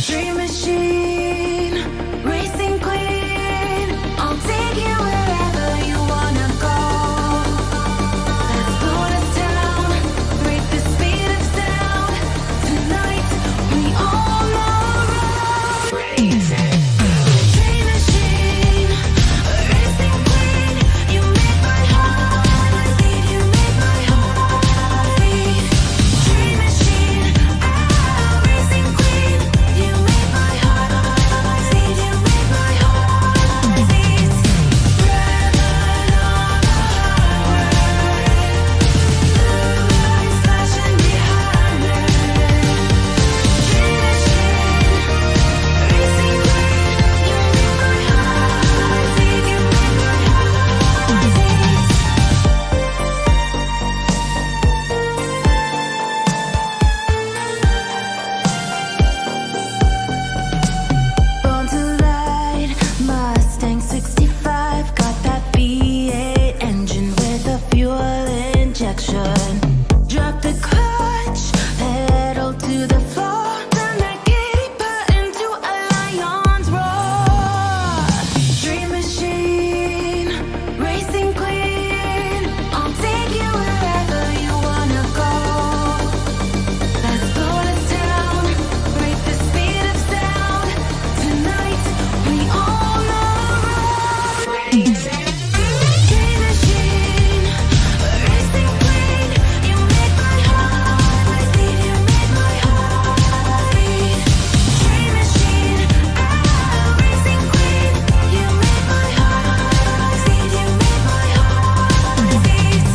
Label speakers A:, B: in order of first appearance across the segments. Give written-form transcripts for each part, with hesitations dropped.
A: Dream machine, racing queen, I'll take you wherever you wanna go. Let's slow us down, break the speed of sound. Tonight, we all know racing. Dream machine, racing queen, you make my heart beat, you make my heart beat. Dream machine, racing queen, you make my heart beat, you make my heart beat. Red light on the highway, blue lights flashing behind me. Dream machine, racing queen, you make my heart beat, you make my heart beat. Born to ride, Mustang 65, got that V8 engine with a fuel injection. Drop the clutch, pedal to the floor, turn that giddy button to a lion's roar. Dream machine, racing queen, I'll take you wherever you wanna go. Let's slow us down, break the speed of sound. Tonight, we all know racing. Dream machine, racing queen, you make my heart beat, you make my heart beat. Dream machine, racing queen, you make my heart beat, you make my heart beat.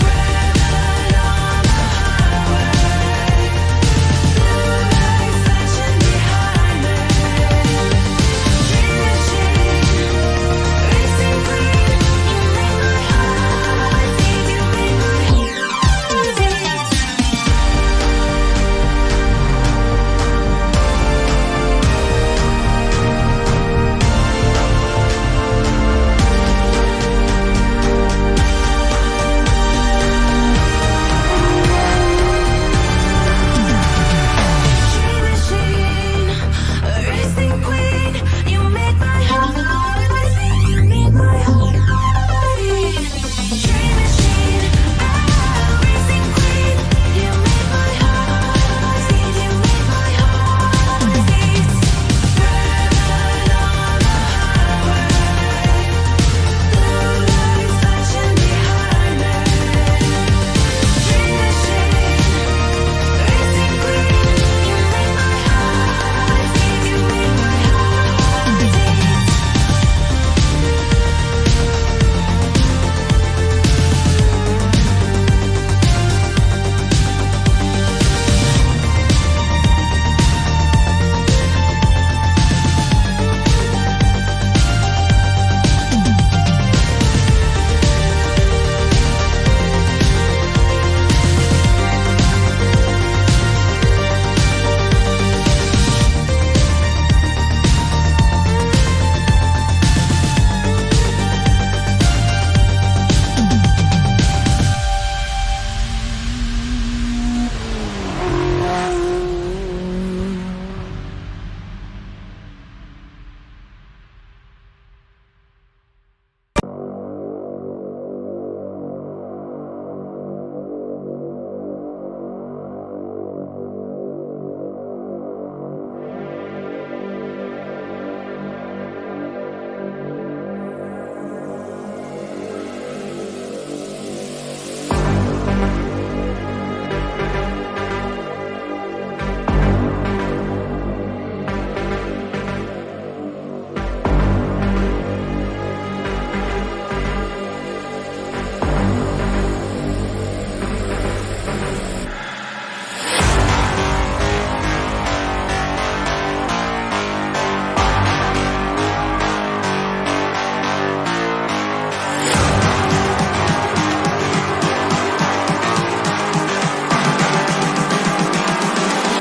A: Red light on the highway, blue lights flashing behind me. Dream machine, racing queen, you make my heart beat, you make my heart beat. Dream machine, racing queen, you make my heart beat, you make my heart beat. Dream machine, racing queen, you make my heart beat, you make my heart beat. Red light on the highway, blue lights flashing behind me. Dream machine, racing queen, you make my heart beat, you make my heart beat.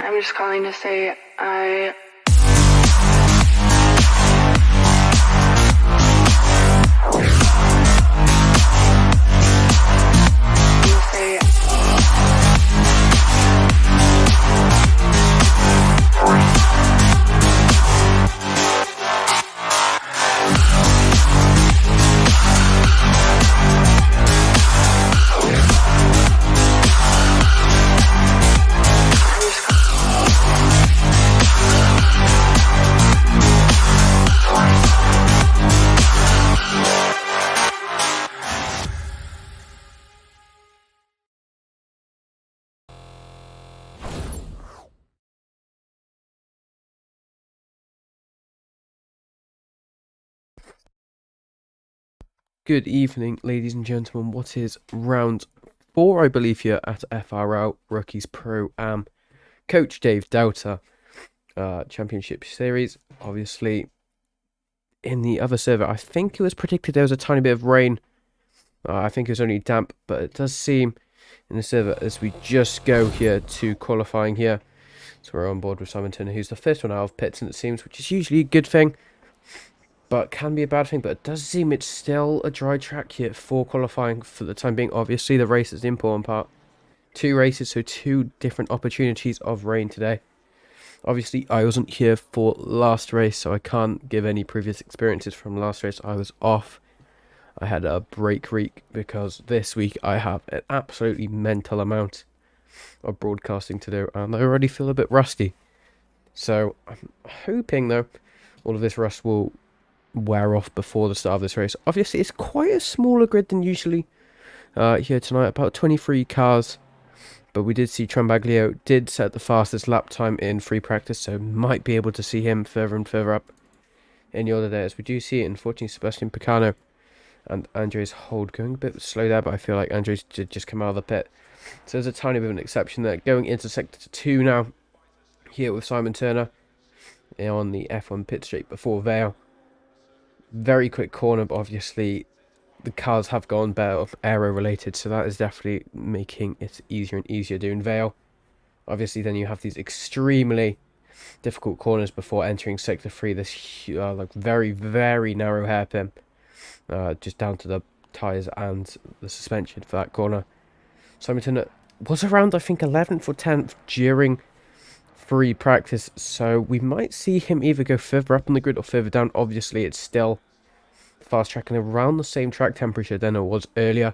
A: I'm just calling to say I say
B: Good evening, ladies and gentlemen. What is round 4, I believe, here at FRL Rookies Pro-Am. Coach Dave Doughter, Championship Series. Obviously, in the other server, I think it was predicted there was a tiny bit of rain. I think it was only damp, but it does seem in the server as we just go here to qualifying here. So we're on board with Simon Turner, who's the first one out of pits, and it seems, which is usually a good thing, but can be a bad thing. But it does seem it's still a dry track here for qualifying for the time being. Obviously, the race is the important part. 2 races, so 2 different opportunities of rain today. Obviously, I wasn't here for last race, so I can't give any previous experiences from last race. I was off. I had a break week because this week I have an absolutely mental amount of broadcasting to do, and I already feel a bit rusty. So I'm hoping, though, all of this rust will wear off before the start of this race. Obviously, it's quite a smaller grid than usually here tonight, about 23 cars. But we did see Trambaglio did set the fastest lap time in free practice, so might be able to see him further and further up in the order there. As we do see it, unfortunately, Sebastian Picano and Andres Hold going a bit slow there, but I feel like Andres did just come out of the pit. So there's a tiny bit of an exception there. Going into sector 2 now, here with Simon Turner on the F1 pit straight before Vale. Very quick corner, but obviously the cars have gone better aero related, so that is definitely making it easier and easier doing Vale. Obviously, then you have these extremely difficult corners before entering sector 3. This like very, very narrow hairpin, just down to the tyres and the suspension for that corner. Simon Turner was around, I think, 11th or 10th during free practice, so we might see him either go further up on the grid or further down. Obviously, it's still fast tracking around the same track temperature than it was earlier.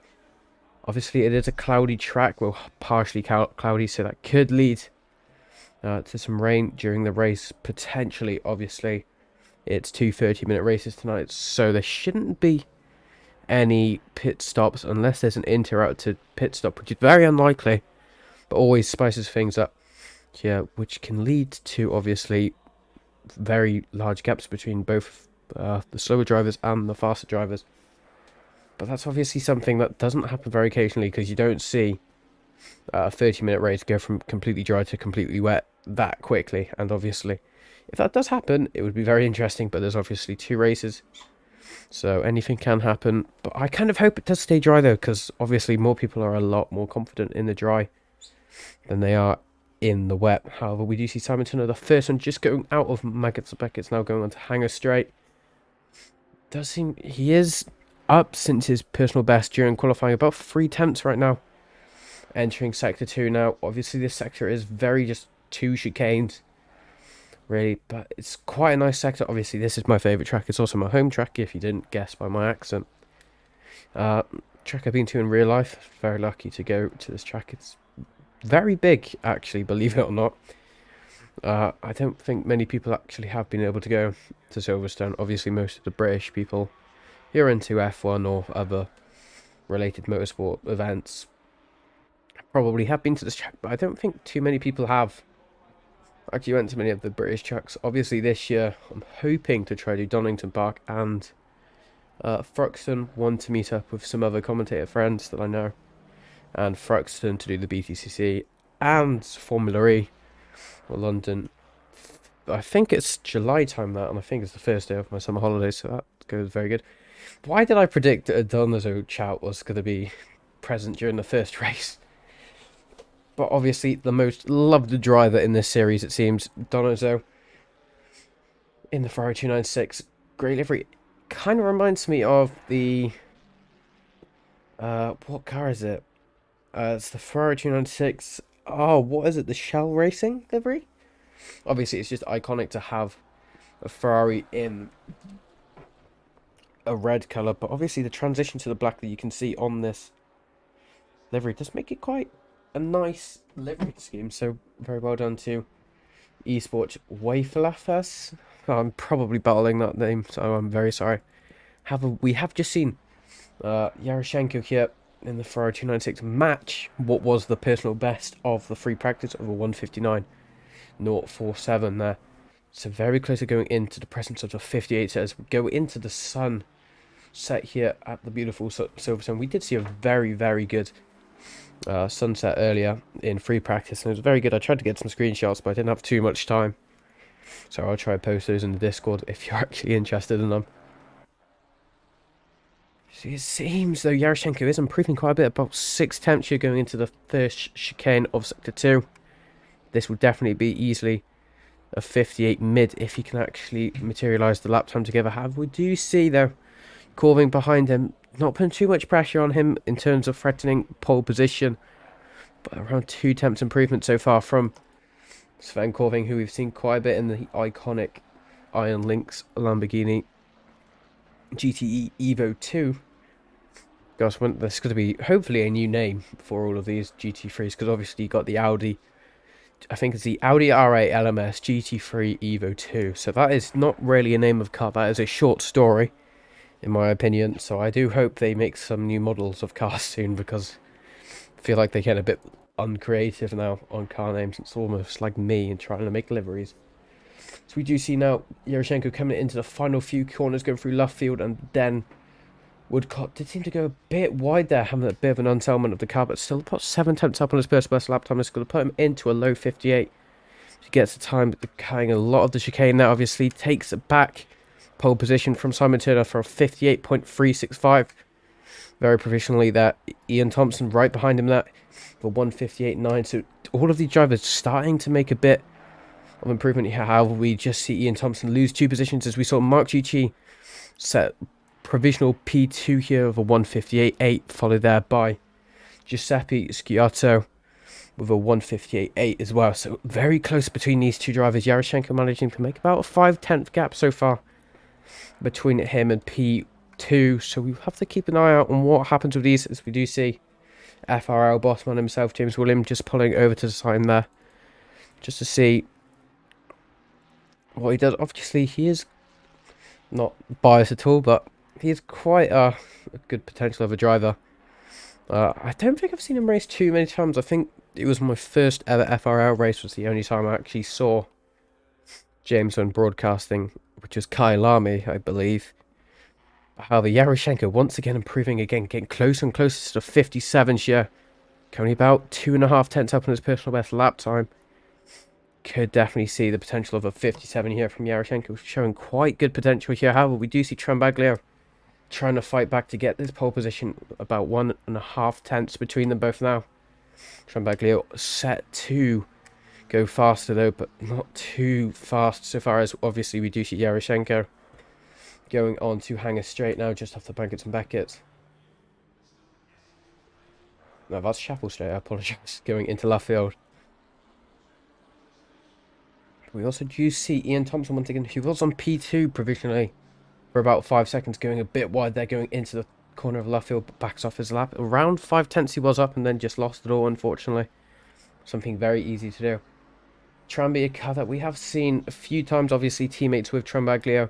B: Obviously, it is a cloudy track, well, partially cloudy, so that could lead to some rain during the race, potentially. Obviously, it's 2 30-minute races tonight, so there shouldn't be any pit stops unless there's an interrupted pit stop, which is very unlikely, but always spices things up here, which can lead to, obviously, very large gaps between both the slower drivers and the faster drivers. But that's obviously something that doesn't happen very occasionally, because you don't see a 30-minute race go from completely dry to completely wet that quickly. And obviously, if that does happen, it would be very interesting, but there's obviously 2 races, so anything can happen. But I kind of hope it does stay dry, though, because obviously more people are a lot more confident in the dry than they are in the wet. However, we do see Simon Turner, the first one, just going out of Maggots Beckett's, now going on to Hanger Straight. Does seem he is up since his personal best during qualifying, about 3 tenths right now. Entering sector 2 now. Obviously, this sector is very just 2 chicanes, really, but it's quite a nice sector. Obviously, this is my favourite track. It's also my home track, if you didn't guess by my accent. Track I've been to in real life. Very lucky to go to this track. It's very big, actually, believe it or not. I don't think many people actually have been able to go to Silverstone. Obviously, most of the British people who are into F1 or other related motorsport events probably have been to this track, but I don't think too many people have actually went to many of the British tracks. Obviously, this year I'm hoping to try to do Donington Park and Thruxton, one to meet up with some other commentator friends that I know, and Thruxton to do the BTCC and Formula E or London. I think it's July time that, and I think it's the first day of my summer holidays, so that goes very good. Why did I predict that Adonzo Chout was going to be present during the first race? But obviously, the most loved driver in this series, it seems, Donozo in the Ferrari 296 grey livery. Kind of reminds me of the what car is it? It's the Ferrari 296. Oh, what is it? The Shell Racing livery? Obviously, it's just iconic to have a Ferrari in a red colour, but obviously the transition to the black that you can see on this livery does make it quite a nice livery scheme. So very well done to Esports Wayfalafas. I'm probably battling that name, so I'm very sorry. We have just seen Yaroshenko here in the Ferrari 296 match what was the personal best of the free practice of a 1:59.047 there. So very close to going into the presence of the 58 as we go into the sun set here at the beautiful Silverstone. We did see a very, very good sunset earlier in free practice, and it was very good. I tried to get some screenshots, but I didn't have too much time. So I'll try and post those in the Discord if you're actually interested in them. So it seems though Yaroshenko is improving quite a bit, about 6 tenths here going into the first chicane of Sector 2. This will definitely be easily a 58 mid if he can actually materialise the lap time together. However, we do see though, Corving behind him, not putting too much pressure on him in terms of threatening pole position, but around 2 tenths improvement so far from Sven Corving, who we've seen quite a bit in the iconic Iron Lynx Lamborghini GTE Evo 2. Gosh, there's going to be hopefully a new name for all of these GT3s, because obviously you got the Audi, I think it's the Audi R8 LMS GT3 Evo 2. So that is not really a name of car, that is a short story, in my opinion. So I do hope they make some new models of cars soon, because I feel like they get a bit uncreative now on car names. It's almost like me and trying to make liveries. So we do see now Yaroshenko coming into the final few corners, going through left field, and then Woodcock did seem to go a bit wide there, having a bit of an unsettlement of the car, but still about 7 tenths up on his first best lap time. It's going to put him into a low 58. He gets the time, but carrying a lot of the chicane now, obviously takes it back. Pole position from Simon Turner for a 58.365. Very provisionally there. Ian Thompson right behind him there for 158.9. So all of these drivers starting to make a bit of improvement here. However, we just see Ian Thompson lose 2 positions, as we saw Mark G set provisional P2 here of a 158.8, followed there by Giuseppe Sciotto with a 158.8 as well. So very close between these two drivers. Yaroshenko managing to make about a 5 tenth gap so far between him and P2. So we have to keep an eye out on what happens with these, as we do see FRL boss man himself, James William, just pulling over to the sign there, just to see what he does. Obviously, he is not biased at all, but he is quite a good potential of a driver. I don't think I've seen him race too many times. I think it was my first ever FRL race, was the only time I actually saw James on broadcasting, which was Kai Lamy, I believe. However, Yaroshenko once again improving again, getting closer and closer to the 57 here. Currently about 2.5 tenths up on his personal best lap time. Could definitely see the potential of a 57 here from Yaroshenko, showing quite good potential here. However, we do see Trambaglio trying to fight back to get this pole position, about 1.5 tenths between them both now. Trambaglio set to go faster though, but not too fast so far, as obviously we do see Yaroshenko going on to Hanger Straight now, just off the Blankets and Beckett's. No, that's Chapel Straight, I apologise, going into left field. We also do see Ian Thompson once again, who was on P2 provisionally for about 5 seconds, going a bit wide there, going into the corner of left field, but backs off his lap. Around 5 tenths he was up, and then just lost it all, unfortunately. Something very easy to do. Tramby, a car that we have seen a few times, obviously teammates with Trambaglio,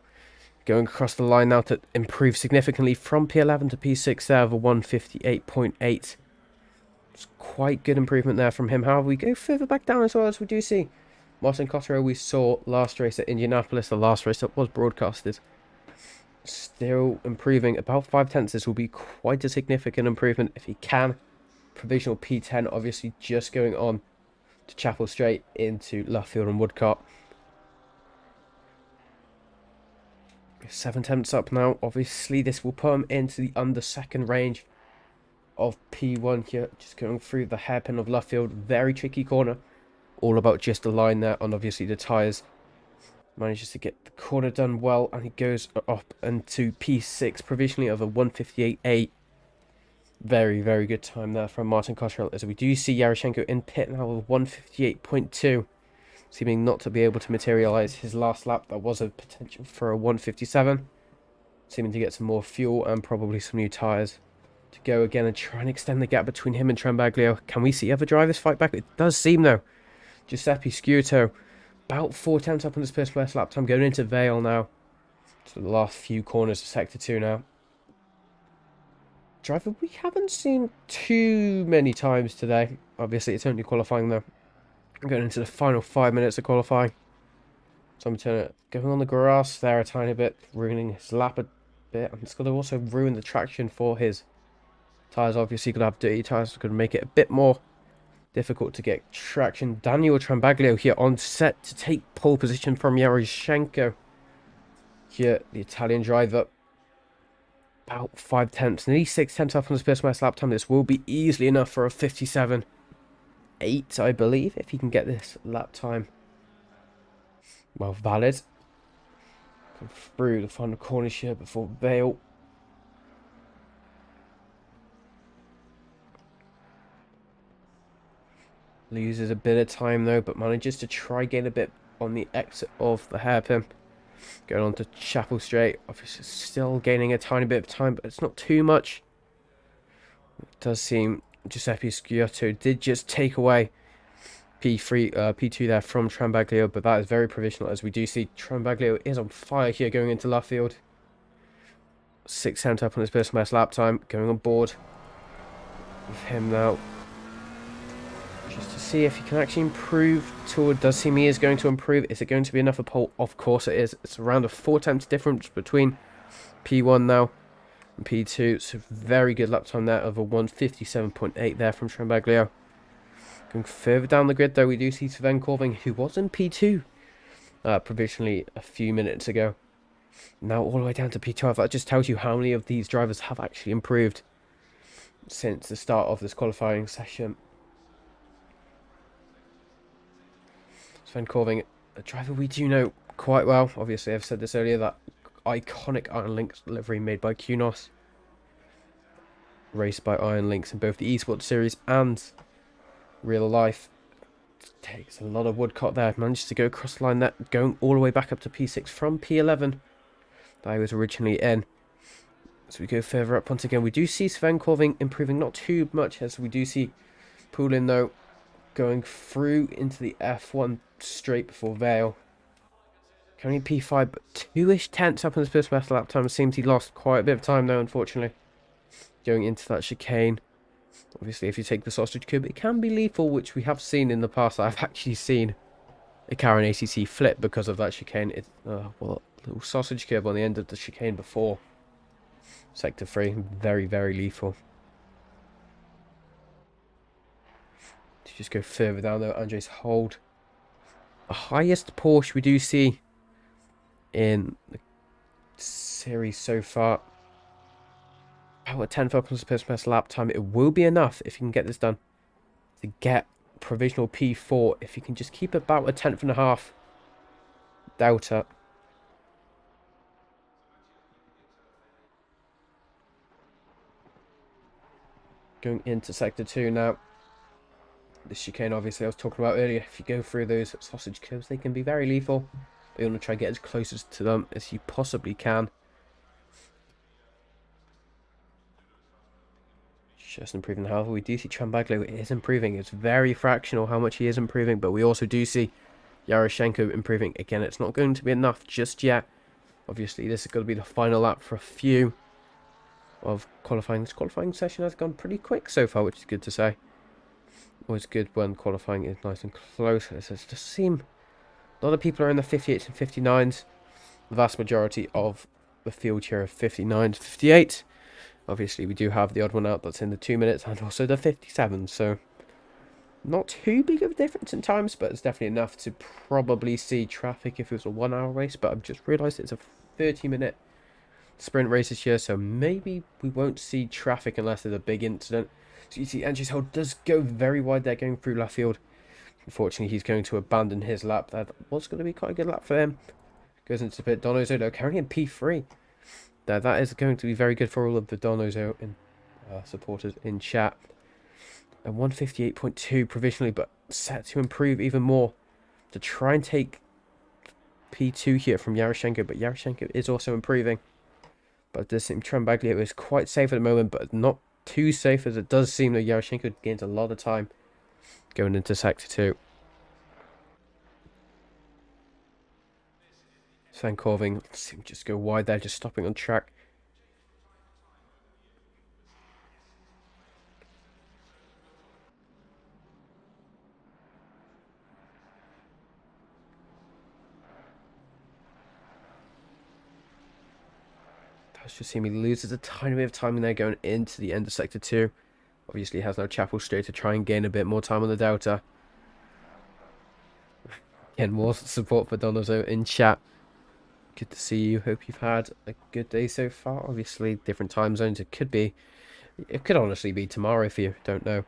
B: going across the line now to improve significantly from P11 to P6 there of a 158.8. It's quite good improvement there from him. However, we go further back down as well, as we do see Martin Cotterill we saw last race at Indianapolis, the last race that was broadcasted. Still improving about 5 tenths. This will be quite a significant improvement if he can. Provisional P10, obviously just going on to Chapel Straight into Luffield and Woodcote. 7 tenths up now. Obviously, this will put him into the under second range of P1 here. Just going through the hairpin of Luffield. Very tricky corner. All about just the line there on obviously the tyres. Manages to get the corner done well, and he goes up into P6 provisionally of a 158.8. Very, very good time there from Martin Cotterill, as we do see Yaroshenko in pit now with 158.2, seeming not to be able to materialise his last lap. That was a potential for a 157, seeming to get some more fuel and probably some new tyres to go again and try and extend the gap between him and Trambaglio. Can we see other drivers fight back? It does seem though. Giuseppe Sciotto about 4 tenths up on his personal best lap time, going into Vale now. So the last few corners of Sector 2 now. Driver we haven't seen too many times today. Obviously, it's only qualifying though. Going into the final 5 minutes of qualifying. Simon Turner going on the grass there a tiny bit, ruining his lap bit, and it's going to also ruin the traction for his tyres. Obviously, going to have dirty tyres, going to make it a bit more difficult to get traction. Daniel Trambaglio here on set to take pole position from Yaroshenko. Here, the Italian driver, about 5 tenths, nearly 6 tenths up on his personal best lap time. This will be easily enough for a 57.8, I believe, if he can get this lap time well valid. Come through the final corner here before Vale. Loses a bit of time though, but manages to try gain a bit on the exit of the hairpin. Going on to Chapel Straight. Obviously still gaining a tiny bit of time, but it's not too much. It does seem Giuseppe Sciotto did just take away P2 there from Trambaglio, but that is very provisional, as we do see Trambaglio is on fire here going into Luffield. 6 tenths up on his personal best lap time. Going on board with him now, just to see if he can actually improve. Tour does seem he is going to improve. Is it going to be enough of pole? Of course it is. It's around a 4 tenths difference between P1 now and P2. So very good lap time there of a 1:57.8 there from Trambaglio. Going further down the grid though, we do see Sven Corving, who was in P2 provisionally a few minutes ago. Now all the way down to P12. That just tells you how many of these drivers have actually improved since the start of this qualifying session. Sven Corving, a driver we do know quite well. Obviously, I've said this earlier, that iconic Iron Lynx livery made by Kunos. Raced by Iron Lynx in both the esports series and real life. Takes a lot of woodcut there. Manages to go across the line there, going all the way back up to P6 from P11 that he was originally in. As we go further up once again, we do see Sven Corving improving not too much, as we do see Poulin though going through into the F1 straight before Vale. Currently P5, but 2-ish tenths up on his first best lap time. It seems he lost quite a bit of time though, unfortunately, going into that chicane. Obviously, if you take the sausage curb, it can be lethal, which we have seen in the past. I've actually seen a car in ACC flip because of that chicane. It's well, a little sausage curb on the end of the chicane before Sector 3. Very, very lethal. To just go further down though, Andres Hold. The highest Porsche we do see in the series so far. About a 10th up on his personal best lap time. It will be enough if you can get this done to get provisional P4. If you can just keep about a 10.5 delta. Going into Sector 2 now. The chicane, obviously, I was talking about earlier. If you go through those sausage curves, they can be very lethal. But you want to try and get as close to them as you possibly can. Just improving. However, we do see Trambaglio is improving. It's very fractional how much he is improving, but we also do see Yaroshenko improving. Again, it's not going to be enough just yet. Obviously, this is going to be the final lap for a few of qualifying. This qualifying session has gone pretty quick so far, which is good to say. Always good when qualifying is nice and close. It does seem a lot of people are in the 58s and 59s. The vast majority of the field here are 59s, 58. Obviously, we do have the odd one out that's in the 2 minutes, and also the 57. So, not too big of a difference in times, but it's definitely enough to probably see traffic if it was a 1 hour race. But I've just realised it's a 30-minute sprint race this year, so maybe we won't see traffic unless there's a big incident. So you see Andres Hold does go very wide there going through Luffield. Unfortunately, he's going to abandon his lap. That was going to be quite a good lap for him. Goes into pit. Donozo though currently in P3. That is going to be very good for all of the Donozo supporters in chat. A 1:58.2 provisionally, but set to improve even more to try and take P2 here from Yaroshenko. But Yaroshenko is also improving. But it does seem Trambaglio is quite safe at the moment, but not too safe, as it does seem that Yaroshenko gains a lot of time going into Sector 2. Sven Corving seems just go wide there, just stopping on track. Let's just see me loses a tiny bit of time in there going into the end of Sector 2. Obviously has no Chapel straight to try and gain a bit more time on the Delta. Again, more support for Donozo in chat. Good to see you. Hope you've had a good day so far. Obviously, different time zones. It could honestly be tomorrow if you don't know.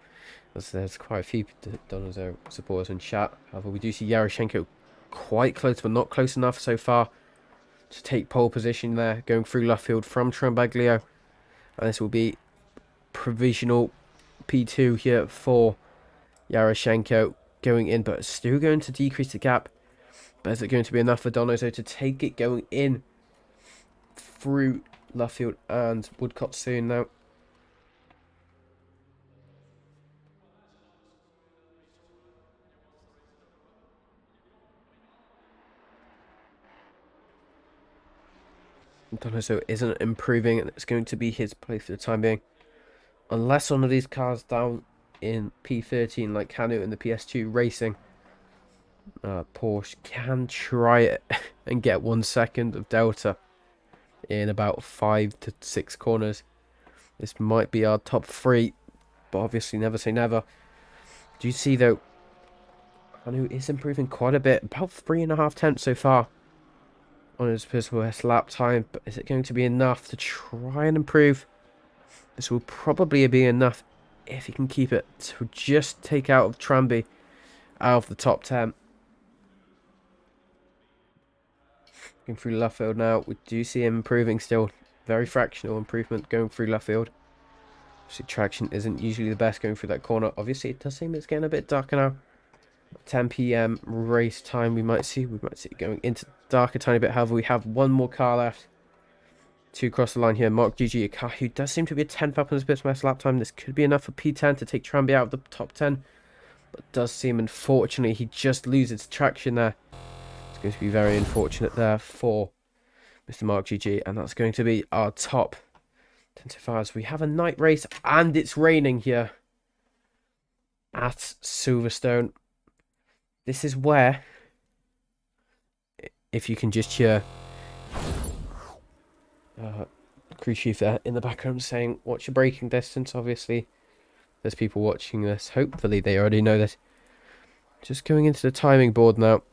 B: There's quite a few Donozo supporters in chat. However, we do see Yaroshenko quite close, but not close enough so far to take pole position there, going through left field from Trambaglio. And this will be provisional P2 here for Yaroshenko going in, but still going to decrease the gap. But is it going to be enough for Donozo to take it going in through left field and Woodcott soon now? Donozo isn't improving, and it's going to be his place for the time being. Unless one of these cars down in P13 like Canu in the PS2 Racing, Porsche can try it and get 1 second of Delta in about 5 to 6 corners. This might be our top 3, but obviously never say never. Do you see though, Canu is improving quite a bit, about 3.5 tenths so far on his personal best lap time, but is it going to be enough to try and improve? This will probably be enough if he can keep it to just take out of Tramby out of the top 10. Going through left field now, we do see him improving still. Very fractional improvement going through left field. Obviously traction isn't usually the best going through that corner. Obviously it does seem it's getting a bit darker now. 10 PM race time we might see it going into dark a tiny bit. However, we have one more car left to cross the line here. Mark GG, a car who does seem to be a 10th up on his best lap time. This could be enough for P10 to take Tramby out of the top 10. But does seem, unfortunately, he just loses traction there. It's going to be very unfortunate there for Mr. Mark GG. And that's going to be our top 10 so far. As we have a night race and it's raining here at Silverstone. This is where, if you can just hear crew chief there in the background saying, "Watch your braking distance." Obviously, there's people watching this. Hopefully, they already know this. Just going into the timing board now.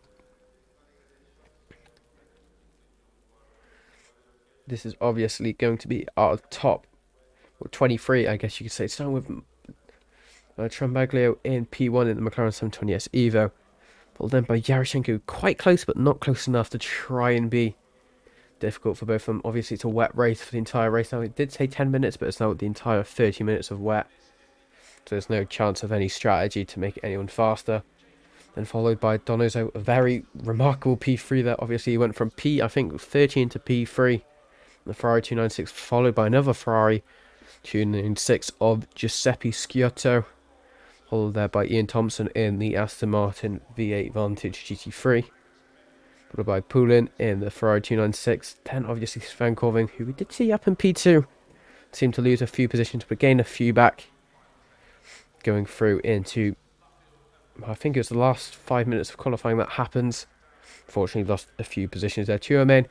B: This is obviously going to be our top, well, 23, I guess you could say. Starting with Trambaglio in P1 in the McLaren 720S Evo. Followed then by Yaroshenko, quite close, but not close enough to try and be difficult for both of them. Obviously, it's a wet race for the entire race. Now, it did say 10 minutes, but it's now the entire 30 minutes of wet. So there's no chance of any strategy to make anyone faster. Then followed by Donozo, a very remarkable P3 there. Obviously, he went from P, I think, 13 to P3. The Ferrari 296, followed by another Ferrari 296 of Giuseppe Sciotto. Followed there by Ian Thompson in the Aston Martin V8 Vantage GT3. Followed by Poulin in the Ferrari 296. Then obviously Sven Corvin, who we did see up in P2. Seemed to lose a few positions, but gain a few back. Going through into, I think it was the last 5 minutes of qualifying that happens. Fortunately lost a few positions there. Tuamain,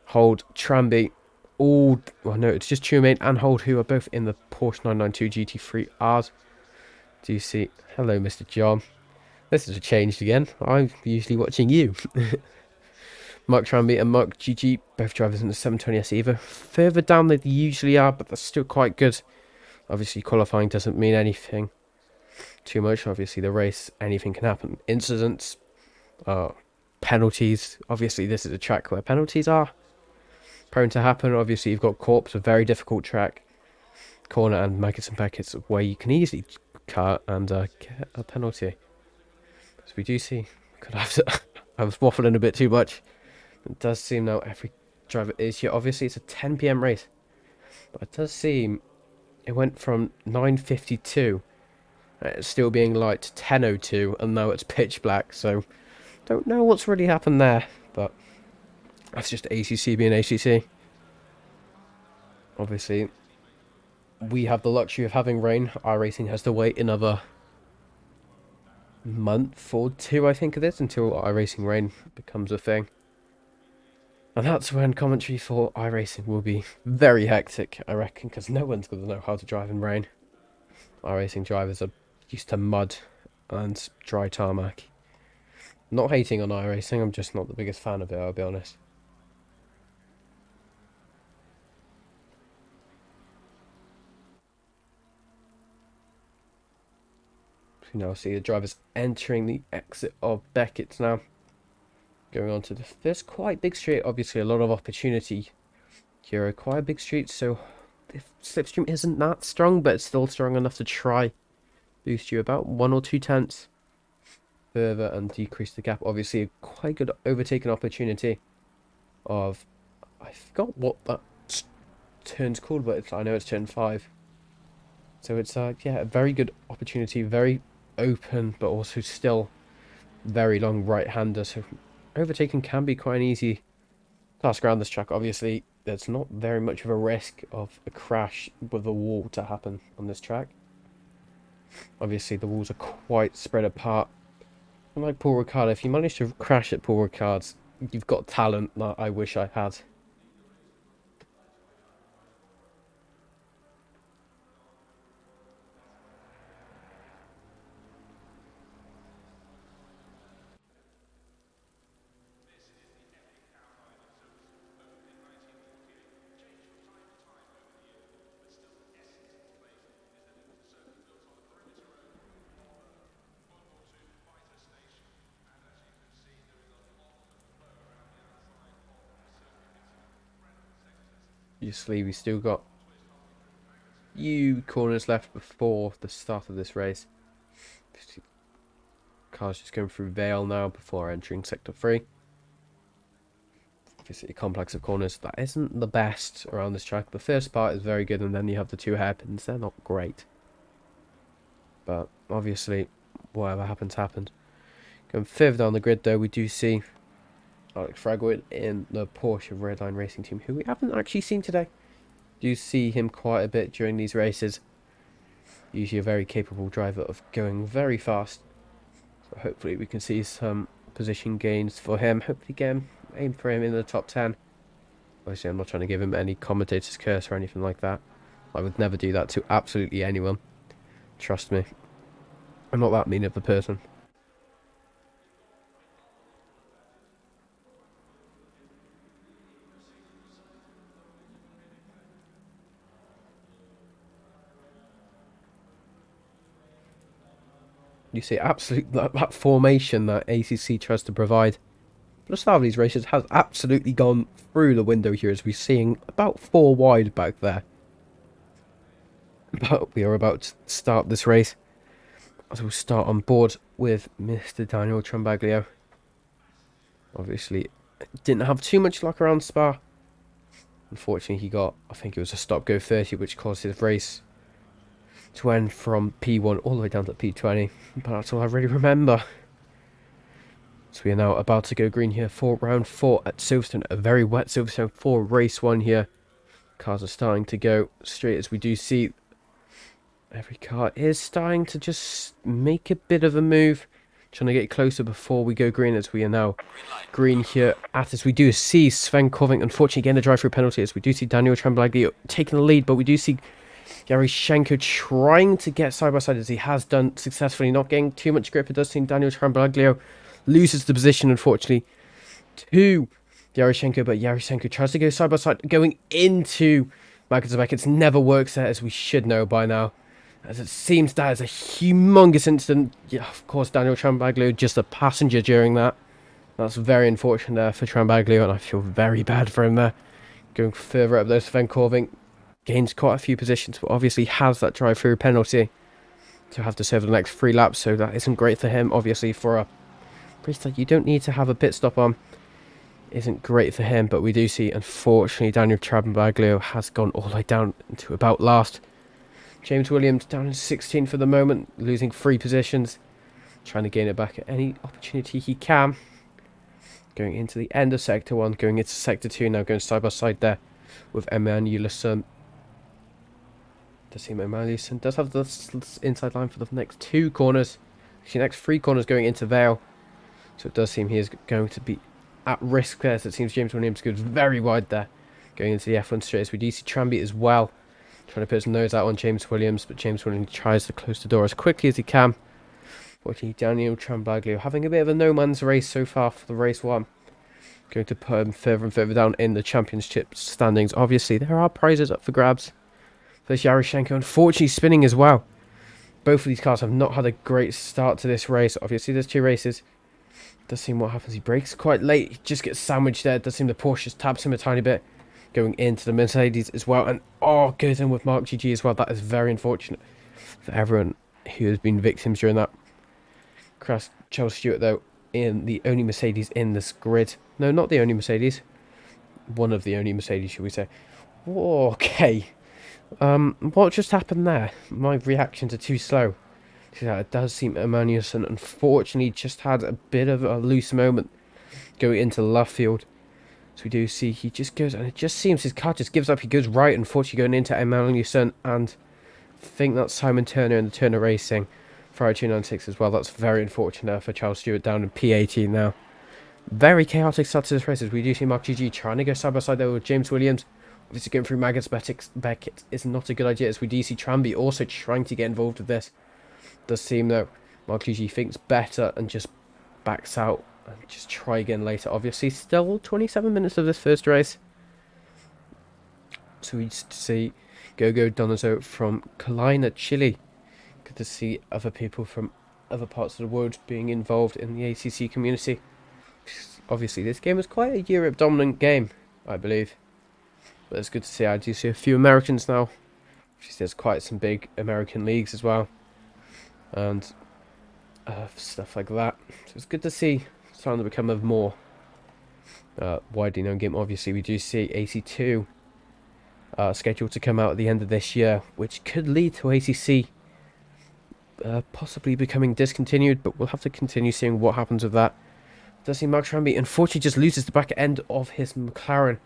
B: Hold, Tramby, all, well no, it's just Tuamain and Hold who are both in the Porsche 992 GT3Rs. Do you see? Hello, Mr. John. This has changed again. I'm usually watching you. Mark Tramby and Mark GG, both drivers in the 720S Evo. Further down than they usually are, but that's still quite good. Obviously, qualifying doesn't mean anything too much. Obviously, the race, anything can happen. Incidents, penalties. Obviously, this is a track where penalties are prone to happen. Obviously, you've got Corps, a very difficult track. Corner and Maggots and Packets, where you can easily cut and get a penalty. So we do see, could have to, I was waffling a bit too much. It does seem now every driver is here. Obviously it's a 10 PM race, but it does seem it went from 9:52 it's still being light to 10:02 and now it's pitch black, so don't know what's really happened there, but that's just ACC being ACC. Obviously we have the luxury of having rain. Our racing has to wait another month or two, I think it is, until our racing rain becomes a thing. And that's when commentary for iRacing will be very hectic, I reckon, because no one's going to know how to drive in rain. iRacing drivers are used to mud and dry tarmac. Not hating on iRacing, I'm just not the biggest fan of it, I'll be honest. You now see the drivers entering the exit of Beckett's now. Going on to the first quite big straight, obviously a lot of opportunity here, quite a big street, so if slipstream isn't that strong, but it's still strong enough to try boost you about 1 or 2 tenths further and decrease the gap. Obviously a quite good overtaking opportunity of, I forgot what that turn's called, but I know it's turn 5. So it's yeah, a very good opportunity, very open, but also still very long right-hander, so overtaking can be quite an easy task around this track. Obviously there's not very much of a risk of a crash with a wall to happen on this track. Obviously the walls are quite spread apart. Unlike Paul Ricard, if you manage to crash at Paul Ricard's, you've got talent that I wish I had. Obviously we still got few corners left before the start of this race. Cars just going through Vale now before entering sector 3. Obviously a complex of corners that isn't the best around this track. The first part is very good, and then you have the 2 hairpins. They're not great, but obviously whatever happens happened. Going further down the grid though, we do see Alex Fragwood in the Porsche Redline Racing Team, who we haven't actually seen today. Do see him quite a bit during these races. Usually a very capable driver of going very fast. So hopefully we can see some position gains for him. Hopefully aim for him in the top 10. Obviously I'm not trying to give him any commentator's curse or anything like that. I would never do that to absolutely anyone. Trust me. I'm not that mean of a person. You see, that formation that ACC tries to provide for the start of these races has absolutely gone through the window here, as we're seeing about 4 wide back there. But we are about to start this race, as we'll start on board with Mr. Daniel Trambaglio. Obviously, didn't have too much luck around Spa. Unfortunately, he got, I think it was a stop-go 30, which caused his race to end from P1 all the way down to P20, but that's all I really remember. So we are now about to go green here for round 4 at Silverstone, a very wet Silverstone for race 1 here. Cars are starting to go straight, as we do see every car is starting to just make a bit of a move, trying to get closer before we go green, as we are now green here as we do see Sven Korving unfortunately getting a drive-through penalty, as we do see Daniel Trambaglio taking the lead, but we do see Yarishenko trying to get side by side, as he has done successfully, not getting too much grip. It does seem Daniel Trambaglio loses the position, unfortunately, to Yarishenko, but Yarishenko tries to go side by side, going into Michael Zebek. It never works there, as we should know by now, as it seems that is a humongous incident. Yeah, of course, Daniel Trambaglio just a passenger during that. That's very unfortunate there for Trambaglio, and I feel very bad for him there. Going further up there, Sven Korving gains quite a few positions, but obviously has that drive-through penalty to have to serve the next 3 laps, so that isn't great for him. Obviously, for a race that you don't need to have a pit stop on, isn't great for him, but we do see, unfortunately, Daniel Trambaglio has gone all the way down to about last. James Williams down in 16 for the moment, losing 3 positions, trying to gain it back at any opportunity he can. Going into the end of Sector 1, going into Sector 2, now going side by side there with Emanuelson. Does seem Emanuelson does have the inside line for the next 2 corners. The next 3 corners going into Vale. So it does seem he is going to be at risk there. So it seems James Williams goes very wide there, going into the F1 straight. As we do see Tranby as well, trying to put his nose out on James Williams, but James Williams tries to close the door as quickly as he can. Fortunately, Daniel Trambaglio having a bit of a no man's race so far for the race one. Going to put him further and further down in the championship standings. Obviously, there are prizes up for grabs. There's Yaroshenko, unfortunately spinning as well. Both of these cars have not had a great start to this race. Obviously, there's 2 races. Does seem what happens. He brakes quite late. He just gets sandwiched there. Does seem the Porsche just taps him a tiny bit. Going into the Mercedes as well. And goes in with Mark GG as well. That is very unfortunate for everyone who has been victims during that crash. Charles Stewart, though, in the only Mercedes in this grid. No, not the only Mercedes. One of the only Mercedes, should we say. Okay. What just happened there? My reactions are too slow. It does seem Emanuelson unfortunately just had a bit of a loose moment going into the left field. So we do see he just goes, and it just seems his car just gives up. He goes right, unfortunately, going into Emanuelson, and I think that's Simon Turner in the Turner Racing Ferrari 296 as well. That's very unfortunate for Charles Stewart down in P18 now. Very chaotic start to this race as we do see Mark GG trying to go side by side there with James Williams. Obviously going through Maggotts Beckett is not a good idea, as we do see Tranby also trying to get involved with this. Does seem though Mark GG thinks better and just backs out and just try again later. Obviously still 27 minutes of this first race. So we just see Gogo Donazo from Colina, Chile. Good to see other people from other parts of the world being involved in the ACC community. Obviously this game was quite a Europe dominant game, I believe. But it's good to see. I do see a few Americans now. There's quite some big American leagues as well. And stuff like that. So it's good to see it's starting to become a more widely known game. Obviously we do see AC2 scheduled to come out at the end of this year, which could lead to ACC possibly becoming discontinued, but we'll have to continue seeing what happens with that. Does see Mark Tranby unfortunately just loses the back end of his McLaren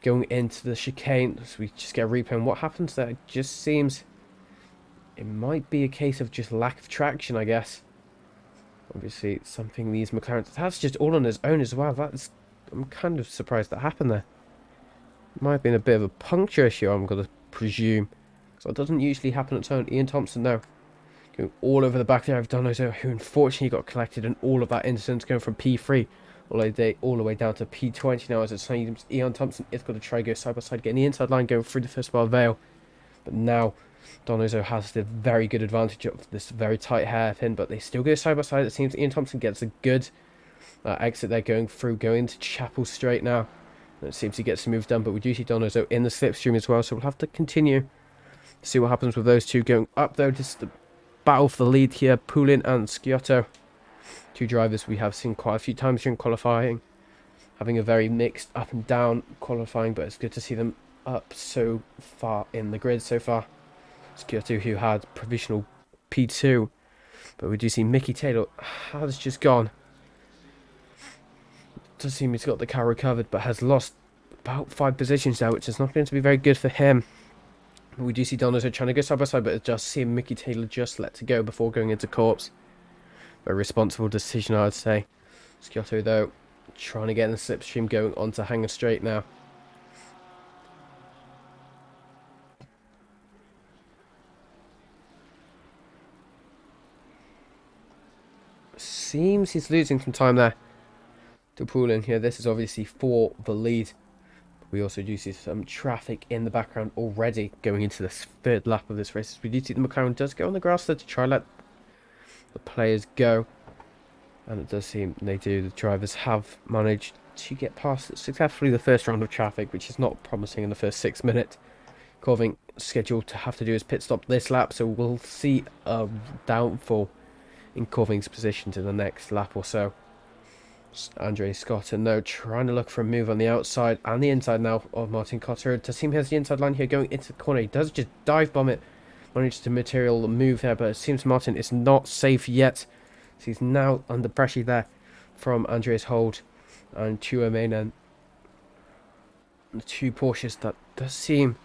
B: going into the chicane. So we just get a replay, and what happens there, it just seems it might be a case of just lack of traction, I guess. Obviously it's something these McLarens, that's just all on his own as well. That's, I'm kind of surprised that happened there. Might have been a bit of a puncture issue, I'm going to presume, so it doesn't usually happen on its own. Ian Thompson now going all over the back there of Donato, who unfortunately got collected in all of that incident, going from P3 all the way down to P20 now, as it seems Ian Thompson is going to try to go side by side, getting the inside line, going through the first bar veil. But now Donato has the very good advantage of this very tight hairpin, but they still go side by side. It seems Ian Thompson gets a good exit there, going to Chapel Straight now. And it seems he gets the move done, but we do see Donato in the slipstream as well, so we'll have to continue to see what happens with those two going up, though. Just the battle for the lead here, Poulin and Sciotto. Two drivers we have seen quite a few times during qualifying, having a very mixed up and down qualifying, but it's good to see them up so far in the grid so far. Sciotto, who had provisional P2, but we do see Mickey Taylor has just gone. Does seem he's got the car recovered, but has lost about 5 positions now, which is not going to be very good for him. We do see Donato trying to go side by side, but it just see Mickey Taylor just let to go before going into corpse. Very responsible decision, I'd say. Sciotto, though, trying to get in the slipstream, going on to Hangar Straight now. Seems he's losing some time there to Poulin here. This is obviously for the lead. We also do see some traffic in the background already going into the third lap of this race. We do see the McLaren does go on the grass there to try and let the players go, and it does seem they do. The drivers have managed to get past successfully the first round of traffic, which is not promising in the first 6 minutes. Corving scheduled to have to do his pit stop this lap, so we'll see a downfall in Corving's position to the next lap or so. Andre Scott and now trying to look for a move on the outside and the inside now of Martin Cotter. Tassim has the inside line here going into the corner. He does just dive bomb it, managed to material the move there, but it seems Martin is not safe yet. So he's now under pressure there from Andreas Hold and Chuamena. The two Porsches, that does seem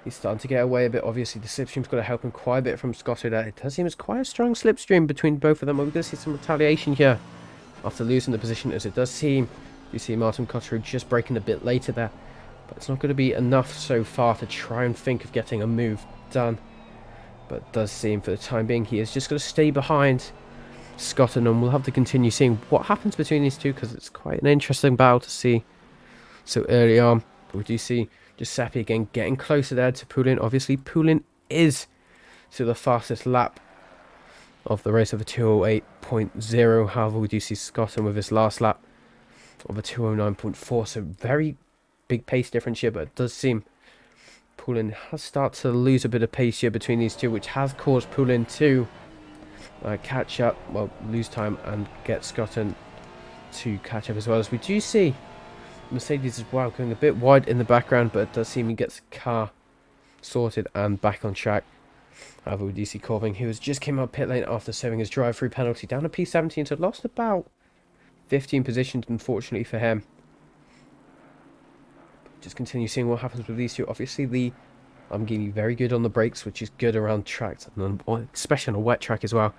B: he's starting to get away a bit. Obviously the slipstream's got to help him quite a bit from Scotto there. It does seem it's quite a strong slipstream between both of them. We're going to see some retaliation here after losing the position, as it does seem You see Martin Cotterill just braking a bit later there, but it's not going to be enough so far to try and think of getting a move done. But it does seem for the time being he is just going to stay behind Scotland, and we'll have to continue seeing what happens between these two, because it's quite an interesting battle to see so early on. But we do see Giuseppe again getting closer there to Poulin. Obviously Poulin is to the fastest lap of the race of a 208.0. However, we do see Scotland with his last lap of a 209.4, so very big pace difference here. But it does seem Poulin has started to lose a bit of pace here between these two, which has caused Poulin to catch up, well, lose time and get Scotland to catch up, as well as we do see Mercedes as well going a bit wide in the background. But it does seem he gets the car sorted and back on track. However, we do see Corving, who has just came out pit lane after serving his drive-through penalty, down to P17, so lost about 15 positions, unfortunately for him. Just continue seeing what happens with these two. Obviously, the Lamborghini very good on the brakes, which is good around tracks, and especially on a wet track as well.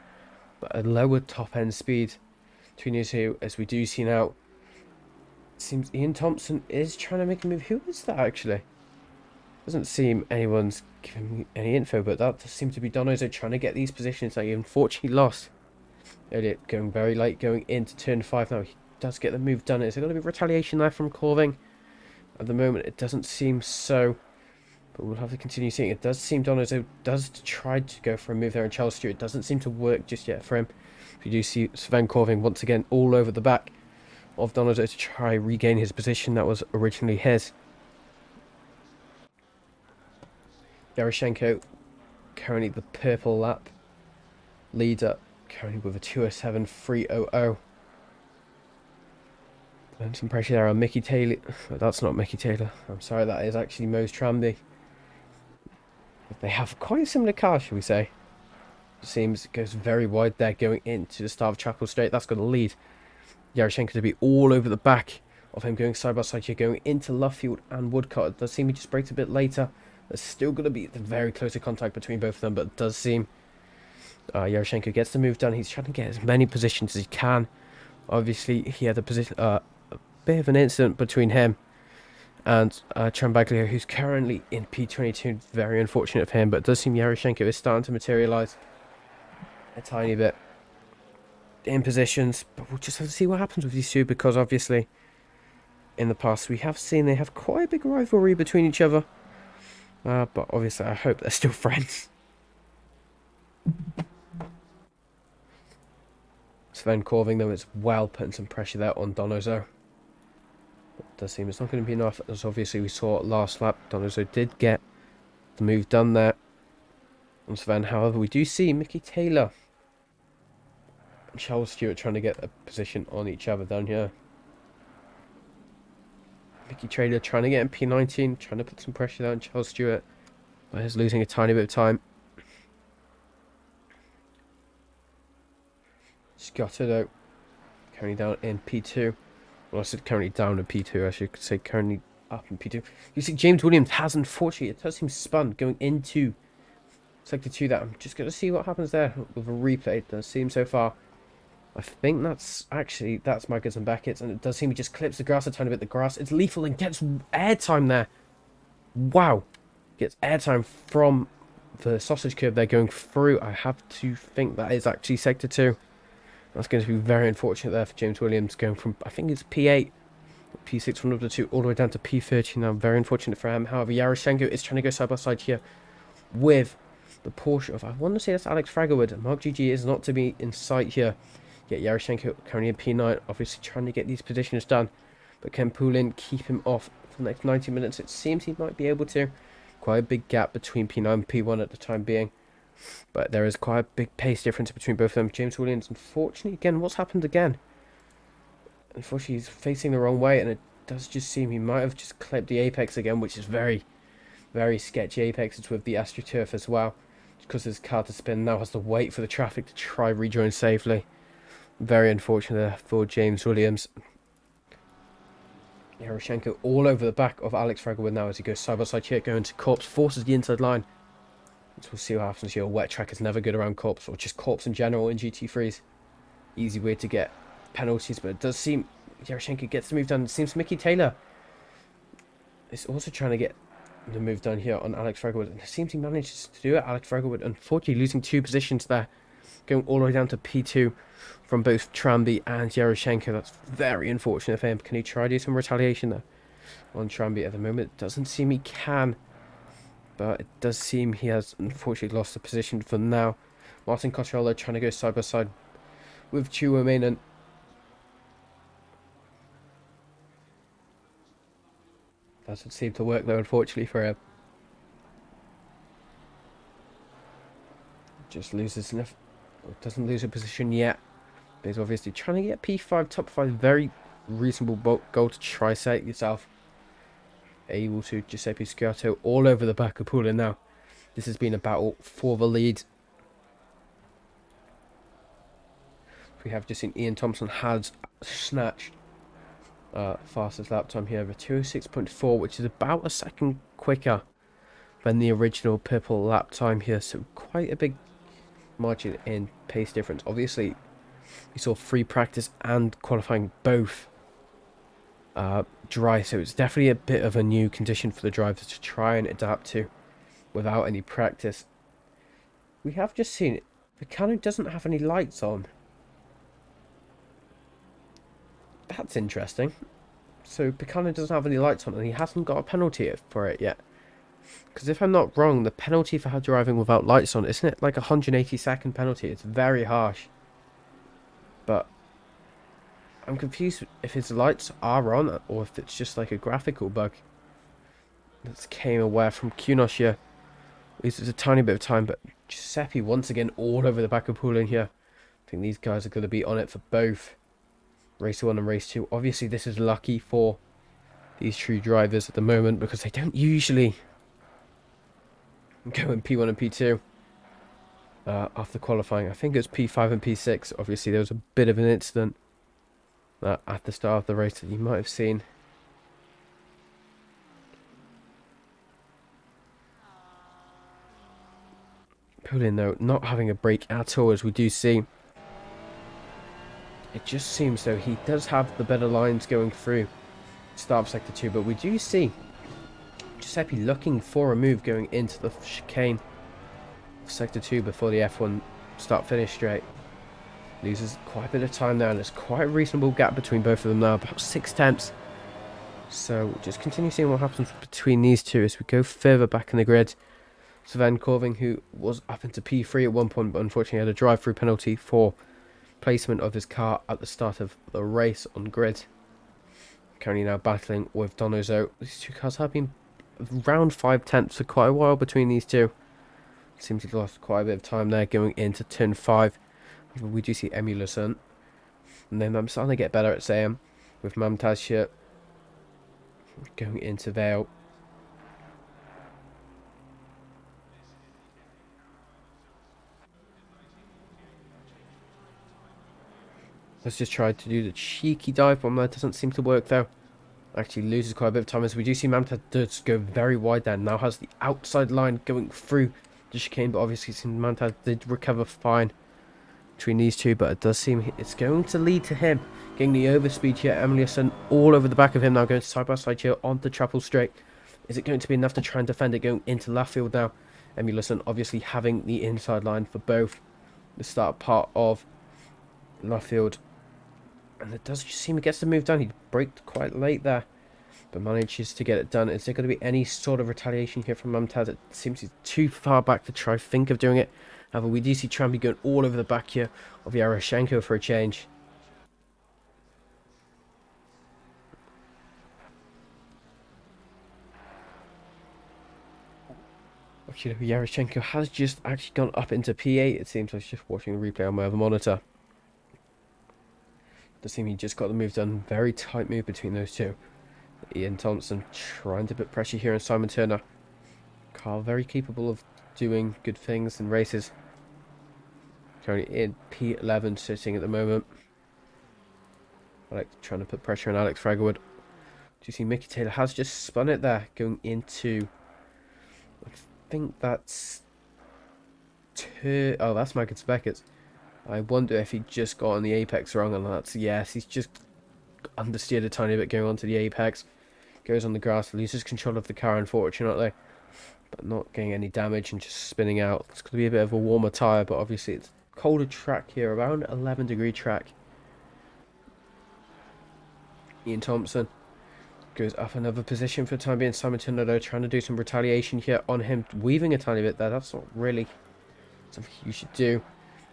B: But a lower top-end speed between these two, as we do see now. It seems Ian Thompson is trying to make a move. Who is that, actually? Doesn't seem anyone's giving me any info, but that does seem to be Donoso trying to get these positions that he unfortunately lost earlier, going very late, going into turn 5 now. He does get the move done. Is there going to be retaliation there from Corving? At the moment, it doesn't seem so, but we'll have to continue seeing. It does seem Donoso does try to go for a move there, and Charles Stewart doesn't seem to work just yet for him. You do see Sven Corving once again all over the back of Donoso to try regain his position that was originally his. Yaroshenko currently the purple lap leader, currently with a 207.300. And some pressure there on Mickey Taylor. That's not Mickey Taylor. I'm sorry, that is actually Mose Tramby. They have quite a similar car, shall we say. It seems it goes very wide there going into the start of Chapel Straight. That's going to lead Yaroshenko to be all over the back of him, going side by side here, going into Luffield and Woodcock. It does seem he just brakes a bit later. There's still going to be the very close contact between both of them, but it does seem Yaroshenko gets the move done. He's trying to get as many positions as he can. Obviously, he had a position, a bit of an incident between him and Trambaglio, who's currently in P22. Very unfortunate for him, but it does seem Yaroshenko is starting to materialise a tiny bit in positions. But we'll just have to see what happens with these two, because obviously in the past we have seen they have quite a big rivalry between each other. But obviously I hope they're still friends. Sven Corving, though, is well putting some pressure there on Donoso. It does seem it's not going to be enough, as obviously we saw last lap. Donoso did get the move done there on Sven. However, we do see Mickey Taylor and Charles Stewart trying to get a position on each other down here. Mickey Taylor trying to get in P19, trying to put some pressure there on Charles Stewart, but he's losing a tiny bit of time. Scotto, though, currently down in P2. Well, I said currently down in P2, I should say currently up in P2. You see, James Williams has, unfortunately, it does seem spun going into Sector 2 there. I'm just going to see what happens there with a replay. It does seem so far. I think that's Maggers and Beckett's, and it does seem he just clips the grass a tiny bit. The grass, it's lethal and gets airtime there. Wow. Gets airtime from the sausage curve there going through. I have to think that is actually Sector 2. That's going to be very unfortunate there for James Williams, going from, I think it's P8, P6 from number 2, all the way down to P13 now. Very unfortunate for him. However, Yaroshenko is trying to go side by side here with the Porsche of, I want to say that's Alex Fragerwood. Mark GG is not to be in sight here. Yet Yaroshenko currently in P9, obviously trying to get these positions done. But can Poulin keep him off for the next 90 minutes? It seems he might be able to. Quite a big gap between P9 and P1 at the time being. But there is quite a big pace difference between both of them. James Williams, unfortunately, again, what's happened again? Unfortunately, he's facing the wrong way, and it does just seem he might have just clipped the apex again, which is very, very sketchy apex. It's with the AstroTurf as well, because his car to spin now has to wait for the traffic to try rejoin safely. Very unfortunate there for James Williams. Yaroshenko all over the back of Alex Fragerwood now as he goes side by side here, going to Corpse, forces the inside line. So we'll see what happens here. Wet track is never good around Corpse, or just Corpse in general in GT3s. Easy way to get penalties, but it does seem Yaroshenko gets the move done. It seems Mickey Taylor is also trying to get the move done here on Alex Fraglewood. And it seems he manages to do it. Alex Fraglewood, unfortunately, losing 2 positions there. Going all the way down to P2 from both Tramby and Yaroshenko. That's very unfortunate for him. Can he try to do some retaliation there on Tramby at the moment? It doesn't seem he can. But it does seem he has unfortunately lost the position for now. Martin Cottrello trying to go side by side with Chuamainen. Doesn't seem to work though, unfortunately for him. Just loses enough. Doesn't lose a position yet. But he's obviously trying to get P5, top 5. Very reasonable goal to try set yourself. Able to Giuseppe Sciotto all over the back of Poulin now. This has been a battle for the lead. We have just seen Ian Thompson has snatched fastest lap time here over 206.4, which is about a second quicker than the original purple lap time here. So quite a big margin in pace difference. Obviously, we saw free practice and qualifying both dry, so it's definitely a bit of a new condition for the drivers to try and adapt to without any practice. We have just seen it. Vicano doesn't have any lights on. That's interesting. So Picano doesn't have any lights on and he hasn't got a penalty for it yet. Because if I'm not wrong, the penalty for driving without lights on, isn't it like a 180-second penalty? It's very harsh. But I'm confused if his lights are on or if it's just like a graphical bug. That came aware from Kunosh here. This is a tiny bit of time, but Giuseppe once again all over the back of Poulin here. I think these guys are going to be on it for both race 1 and race 2. Obviously, this is lucky for these true drivers at the moment because they don't usually go in P1 and P2 after qualifying. I think it's P5 and P6. Obviously, there was a bit of an incident at the start of the race that you might have seen. Poulin, though, not having a break at all, as we do see. It just seems though he does have the better lines going through start of sector 2, but we do see Giuseppe looking for a move going into the chicane of sector 2 before the F1 start finish straight. Loses quite a bit of time now, and there's quite a reasonable gap between both of them now, about 6/10. So we'll just continue seeing what happens between these two as we go further back in the grid. Sven Corving, who was up into P3 at one point, but unfortunately had a drive-through penalty for placement of his car at the start of the race on grid. Currently now battling with Donozo. These two cars have been around 5/10 for quite a while between these two. Seems he's lost quite a bit of time there going into turn 5. We do see Emulerson. And then I'm starting to get better at saying with Mamtaz here going into Vale. Let's just try to do the cheeky dive bomb. That doesn't seem to work though. Actually loses quite a bit of time as we do see Mamtaz does go very wide there. Now has the outside line going through the chicane, but obviously Mamtaz did recover fine between these two, but it does seem it's going to lead to him getting the overspeed here. Emiliusson all over the back of him now, going side by side here on the Chapel Straight. Is it going to be enough to try and defend it going into left field now? Emiliusson obviously having the inside line for both the start part of left field. And it does just seem he gets the move done. He braked quite late there, but manages to get it done. Is there going to be any sort of retaliation here from Mamtaz? It seems he's too far back to try think of doing it. However, we do see Tramby going all over the back here of Yaroshenko for a change. Actually, Yaroshenko has just actually gone up into P8. It seems I was just watching a replay on my other monitor. Does seem he just got the move done. Very tight move between those two. Ian Thompson trying to put pressure here on Simon Turner. Carl very capable of doing good things in races. Currently in P11 sitting at the moment. Trying to put pressure on Alex Fraglewood. Do you see Mickey Taylor has just spun it there going into, I think that's that's Michael Beckett. I wonder if he just got on the apex wrong, and that's yes, he's just understeered a tiny bit going onto the apex. Goes on the grass, loses control of the car, unfortunately. But not getting any damage and just spinning out. It's going to be a bit of a warmer tyre, but obviously it's colder track here, around 11-degree track. Ian Thompson goes up another position for the time being. Simon Tornado trying to do some retaliation here on him, weaving a tiny bit there. That's not really something you should do.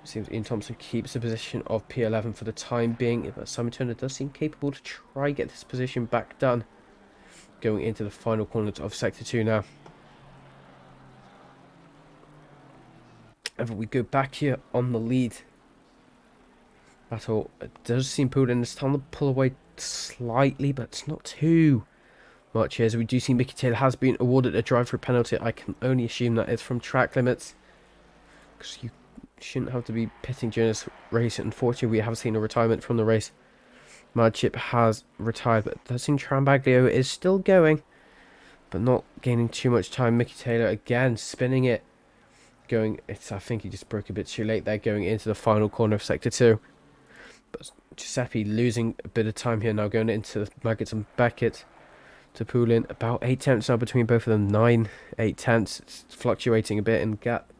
B: It seems Ian Thompson keeps the position of P11 for the time being, but Simon Turner does seem capable to try get this position back done. Going into the final corners of Sector 2 now. And we go back here on the lead battle. It does seem pulled in. It's time to pull away slightly, but it's not too much here. As we do see Mickey Taylor has been awarded a drive-through penalty. I can only assume that it's from track limits, because you shouldn't have to be pitting during this race. Unfortunately, we have seen a retirement from the race. Madchip has retired, but it does seem Trambaglio is still going, but not gaining too much time. Mickey Taylor again spinning it. I think he just broke a bit too late there, going into the final corner of Sector 2. But Giuseppe losing a bit of time here now, going into Maggots and Beckett to pull in. About 8 tenths now between both of them. 8 tenths. It's fluctuating a bit in gap.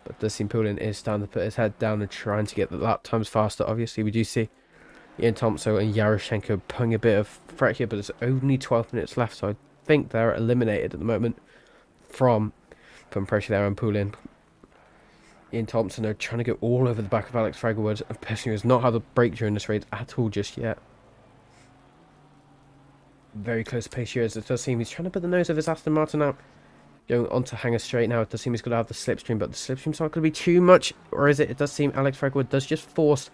B: But does seem Poulin is starting to put his head down and trying to get the lap times faster. Obviously, we do see Ian Thompson and Yaroshenko putting a bit of threat here, but there's only 12 minutes left, so I think they're eliminated at the moment from pressure there on Poulin. Ian Thompson are trying to go all over the back of Alex Fragerwood, and personally has not had a break during this race at all just yet. Very close pace here, as it does seem he's trying to put the nose of his Aston Martin out. Going on to Hanger Straight now. It does seem he's going to have the slipstream, but the slipstream's not going to be too much, or is it? It does seem Alex Fragerwood does just force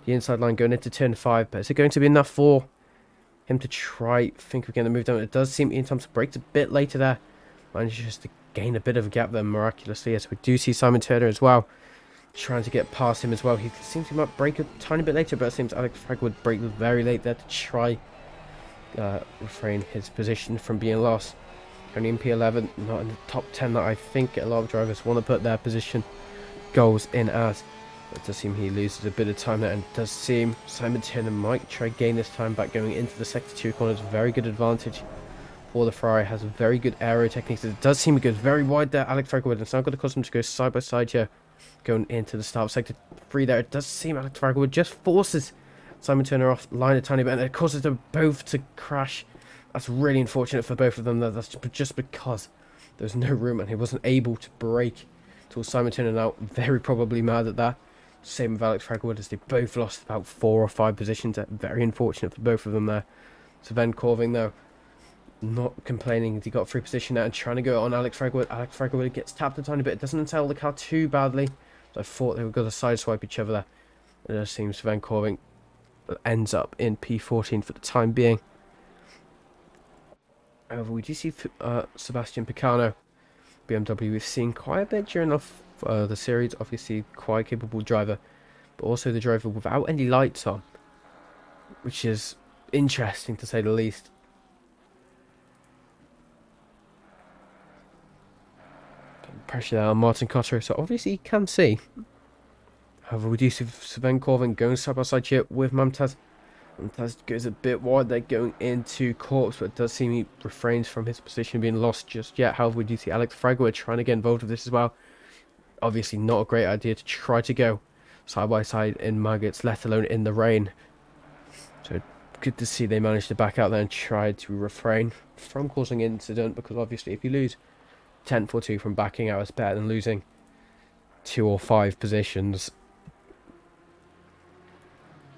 B: the inside line going into turn 5, but is it going to be enough for him to try think of getting the move down? It does seem Ian Thompson breaks a bit later there, manages just to gain a bit of a gap there miraculously. Yes, we do see Simon Turner as well trying to get past him as well. He seems he might break a tiny bit later, but it seems Alex Frag would break very late there to try refrain his position from being lost. Only in P11, not in the top 10 that I think a lot of drivers want to put their position goals in as. But it does seem he loses a bit of time there, and it does seem Simon Turner might try gain this time back going into the sector 2 corners. Very good advantage for the Ferrari, has a very good aero techniques. It does seem it goes very wide there, Alex Fragwood. It's now going to cause him to go side by side here, going into the start of sector 3 there. It does seem Alex Fragwood just forces Simon Turner off line a tiny bit, and it causes them both to crash. That's really unfortunate for both of them. That's just because there's no room and he wasn't able to brake. So Simon Turner now very probably mad at that. Same with Alex Fragwood, as they both lost about 4 or 5 positions. Very unfortunate for both of them there. Sven Corving though, not complaining. He got 3 position there and trying to go on Alex Fragwood. Alex Fragwood gets tapped a tiny bit. It doesn't entail the car too badly. So I thought they were going to sideswipe each other there. And it seems Sven Corving ends up in P14 for the time being. However, we do see Sebastian Picano, BMW. We've seen quite a bit during the series. Obviously, quite a capable driver, but also the driver without any lights on, which is interesting to say the least. Pressure there on Martin Cotterer, so obviously you can see. However, we do see Sven Corvin going side by side here with Mumtaz. Mumtaz goes a bit wide there going into Corpse, but it does seem he refrains from his position being lost just yet. However, we do see Alex Fragwood trying to get involved with this as well. Obviously not a great idea to try to go side by side in maggots, let alone in the rain. So good to see they managed to back out there and try to refrain from causing an incident, because obviously if you lose 10th or 2 from backing out, it's better than losing 2 or 5 positions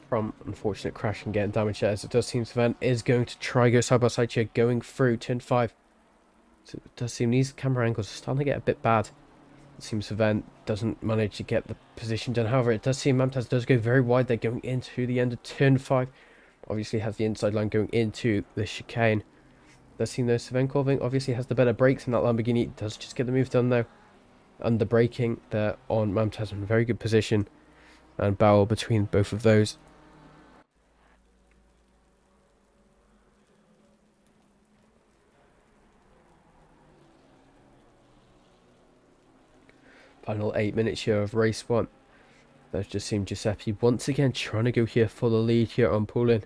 B: from unfortunate crash and getting damage there. As it does seem Sven is going to try go side by side here going through turn 5. So it does seem these camera angles are starting to get a bit bad. It seems Sven doesn't manage to get the position done. However, it does seem Mamtaz does go very wide there going into the end of turn 5. Obviously has the inside line going into the chicane. It does seem though Sven Corving obviously has the better brakes in that Lamborghini. It does just get the move done though. Under braking there on Mamtaz in a very good position, and Bauer between both of those. Final 8 minutes here of race 1. That's just seen Giuseppe once again trying to go here for the lead here on Poulin.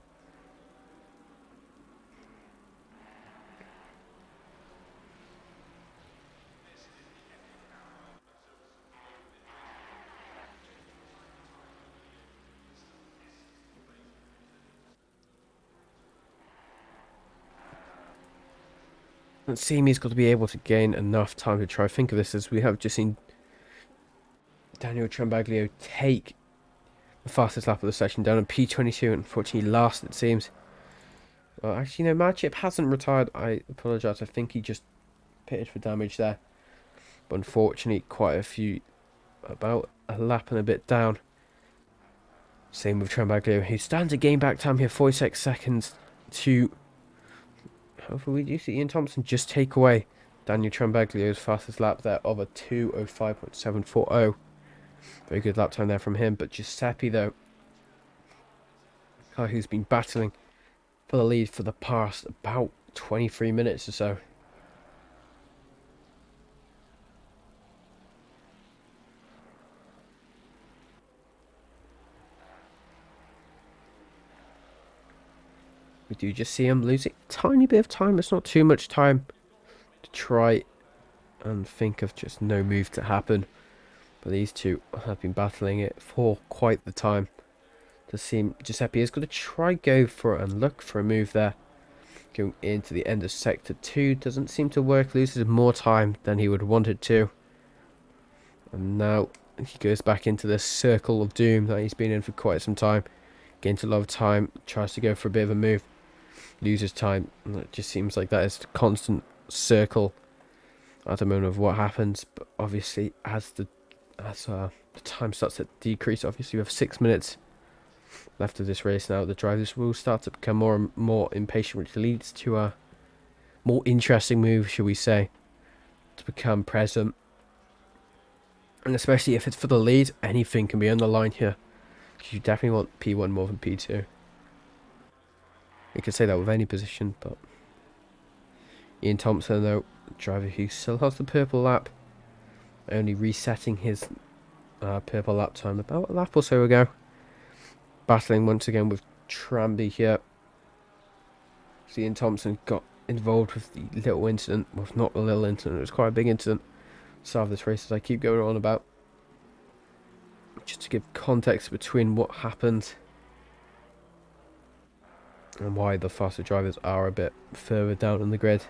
B: Let's see, he's got to be able to gain enough time to try. Think of this as we have just seen Daniel Trambaglio take the fastest lap of the session down in P22. Unfortunately, last it seems. Well, actually, no, Madchip hasn't retired. I apologise. I think he just pitted for damage there. But unfortunately, quite a few, about a lap and a bit down. Same with Trambaglio, who stands to gain back time here, 46 seconds to. Hopefully, we do see Ian Thompson just take away Daniel Trambaglio's fastest lap there of a 2:05.740. Very good lap time there from him. But Giuseppe, though, guy who's been battling for the lead for the past about 23 minutes or so. We do just see him losing a tiny bit of time. It's not too much time to try and think of just no move to happen. But these two have been battling it for quite the time. Does seem Giuseppe is going to try go for it and look for a move there. Going into the end of sector 2. Doesn't seem to work. Loses more time than he would have wanted to. And now he goes back into this circle of doom that he's been in for quite some time. Gains a lot of time. Tries to go for a bit of a move. Loses time. And it just seems like that is a constant circle at the moment of what happens. But obviously as the time starts to decrease, obviously we have 6 minutes left of this race now. The drivers will start to become more and more impatient, which leads to a more interesting move, shall we say, to become present. And especially if it's for the lead, anything can be on the line here. You definitely want P1 more than P2. You could say that with any position, but Ian Thompson, though, driver who still has the purple lap, only resetting his purple lap time about a lap or so ago. Battling once again with Tramby here. So Ian Thompson got involved with the little incident. Well, not a little incident, it was quite a big incident. Start of this race, as I keep going on about. Just to give context between what happened and why the faster drivers are a bit further down in the grid.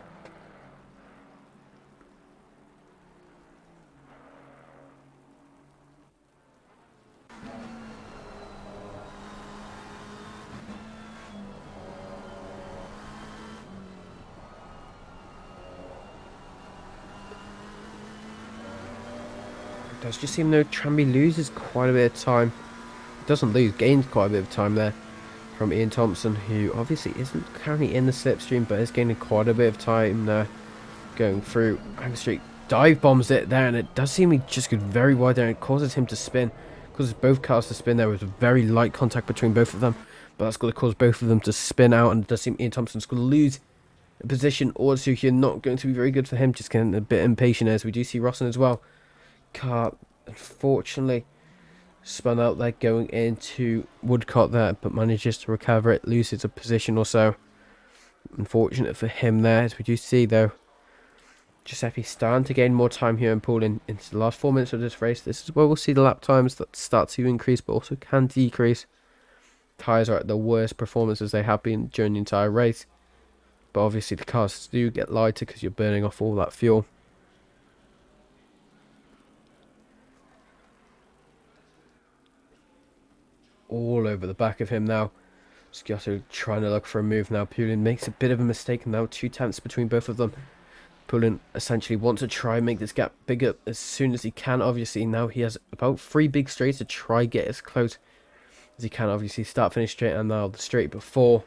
B: It does just seem though Tramby loses quite a bit of time. Doesn't lose, gains quite a bit of time there from Ian Thompson, who obviously isn't currently in the slipstream, but is gaining quite a bit of time there. Going through Anchor Street, dive bombs it there, and it does seem he just goes very wide there, and it causes him to spin. Causes both cars to spin there with very light contact between both of them, but that's going to cause both of them to spin out, and it does seem Ian Thompson's going to lose a position or two here. Not going to be very good for him, just getting a bit impatient as we do see Rosson as well. Car, unfortunately, spun out there going into Woodcote there, but manages to recover it, loses a position or so. Unfortunate for him there, as we do see though Giuseppe starting to gain more time here and pulling into the last 4 minutes of this race. This is where we'll see the lap times that start to increase but also can decrease. Tyres are at the worst performances they have been during the entire race, but obviously the cars do get lighter because you're burning off all that fuel. All over the back of him now. Sciotto trying to look for a move now. Poulin makes a bit of a mistake now. 2 tenths between both of them. Poulin essentially wants to try and make this gap bigger as soon as he can. Obviously now he has about 3 big straights to try get as close as he can. Obviously start finish straight, and now the straight before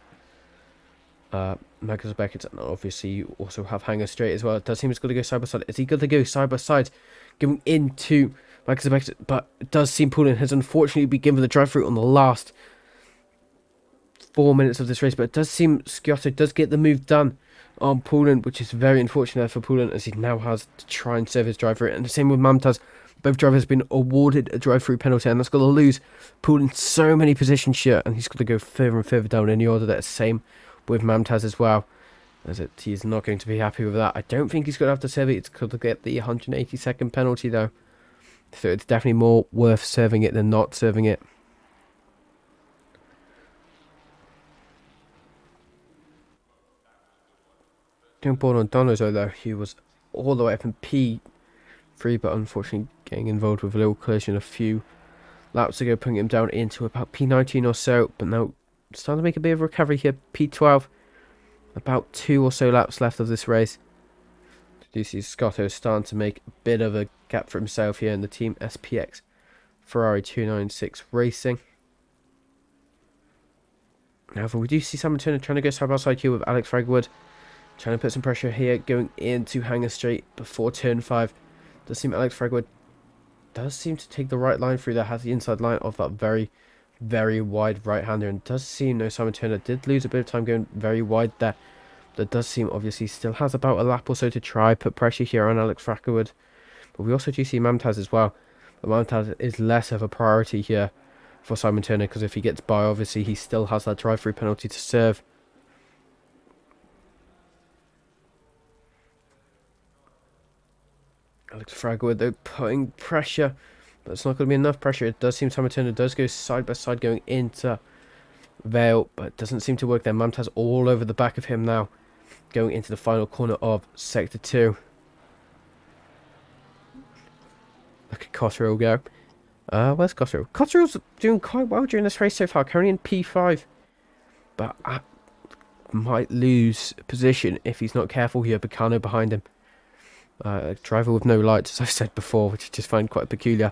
B: Marcus Beckett, and obviously you also have hanger straight as well. It does seem it's going to go side by side. Is he going to go side by side going into Marcus Beckett? But it does seem Poulin has unfortunately been given the drive through on the last 4 minutes of this race, but it does seem Sciotto does get the move done on Poulin, which is very unfortunate for Poulin, as he now has to try and serve his drive through. And the same with Mamtaz. Both drivers have been awarded a drive through penalty, and that's going to lose Poulin so many positions here, and he's going to go further and further down in the order. That's the same with Mamtaz as well, as he's not going to be happy with that. I don't think he's going to have to serve it. It's going to get the 180-second penalty though, so it's definitely more worth serving it than not serving it. Doing born on Donozo though, he was all the way up in P3, but unfortunately getting involved with a little collision a few laps ago, putting him down into about P19 or so. But now starting to make a bit of a recovery here. P12, about 2 or so laps left of this race. You see Scotto starting to make a bit of a gap for himself here in the Team SPX Ferrari 296 Racing. However, we do see Simon Turner trying to go side by side here with Alex Fragwood, trying to put some pressure here, going into Hanger Straight before turn 5. Does seem Alex Fragwood does seem to take the right line through there, has the inside line of that very, very wide right-hander, and does seem, no, Simon Turner did lose a bit of time going very wide there. That does seem, obviously, still has about a lap or so to try, put pressure here on Alex Fragwood. But we also do see Mamtaz as well. But Mamtaz is less of a priority here for Simon Turner, because if he gets by, obviously, he still has that drive-through penalty to serve. Alex Fragwood, though, putting pressure, but it's not going to be enough pressure. It does seem Simon Turner does go side by side going into Vale, but it doesn't seem to work there. Mamtaz all over the back of him now, going into the final corner of Sector 2. Look at Cotterill go. Where's Cotterill? Cotterill's doing quite well during this race so far, currently in P5. But might lose position if he's not careful here. Bacano behind him. A driver with no lights, as I've said before, which I just find quite peculiar.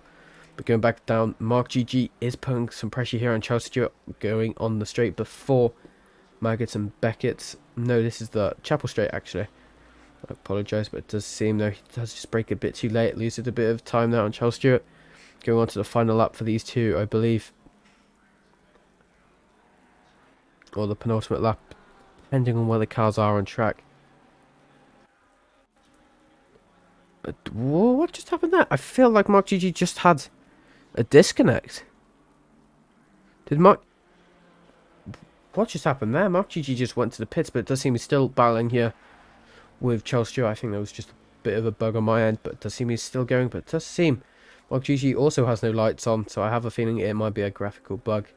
B: But going back down, Mark GG is putting some pressure here on Charles Stewart, going on the straight before Maggots and Beckett. No, this is the Chapel Straight, actually. I apologise, but it does seem, though, he does just break a bit too late. Loses a bit of time there on Charles Stewart. Going on to the final lap for these two, I believe. Or the penultimate lap, depending on where the cars are on track. Whoa, what just happened there? I feel like Mark GG just had a disconnect. Did Mark... What just happened there? Mark GG just went to the pits, but it does seem he's still battling here with Charles Stewart. I think that was just a bit of a bug on my end, but it does seem he's still going. But it does seem Mark GG also has no lights on, so I have a feeling it might be a graphical bug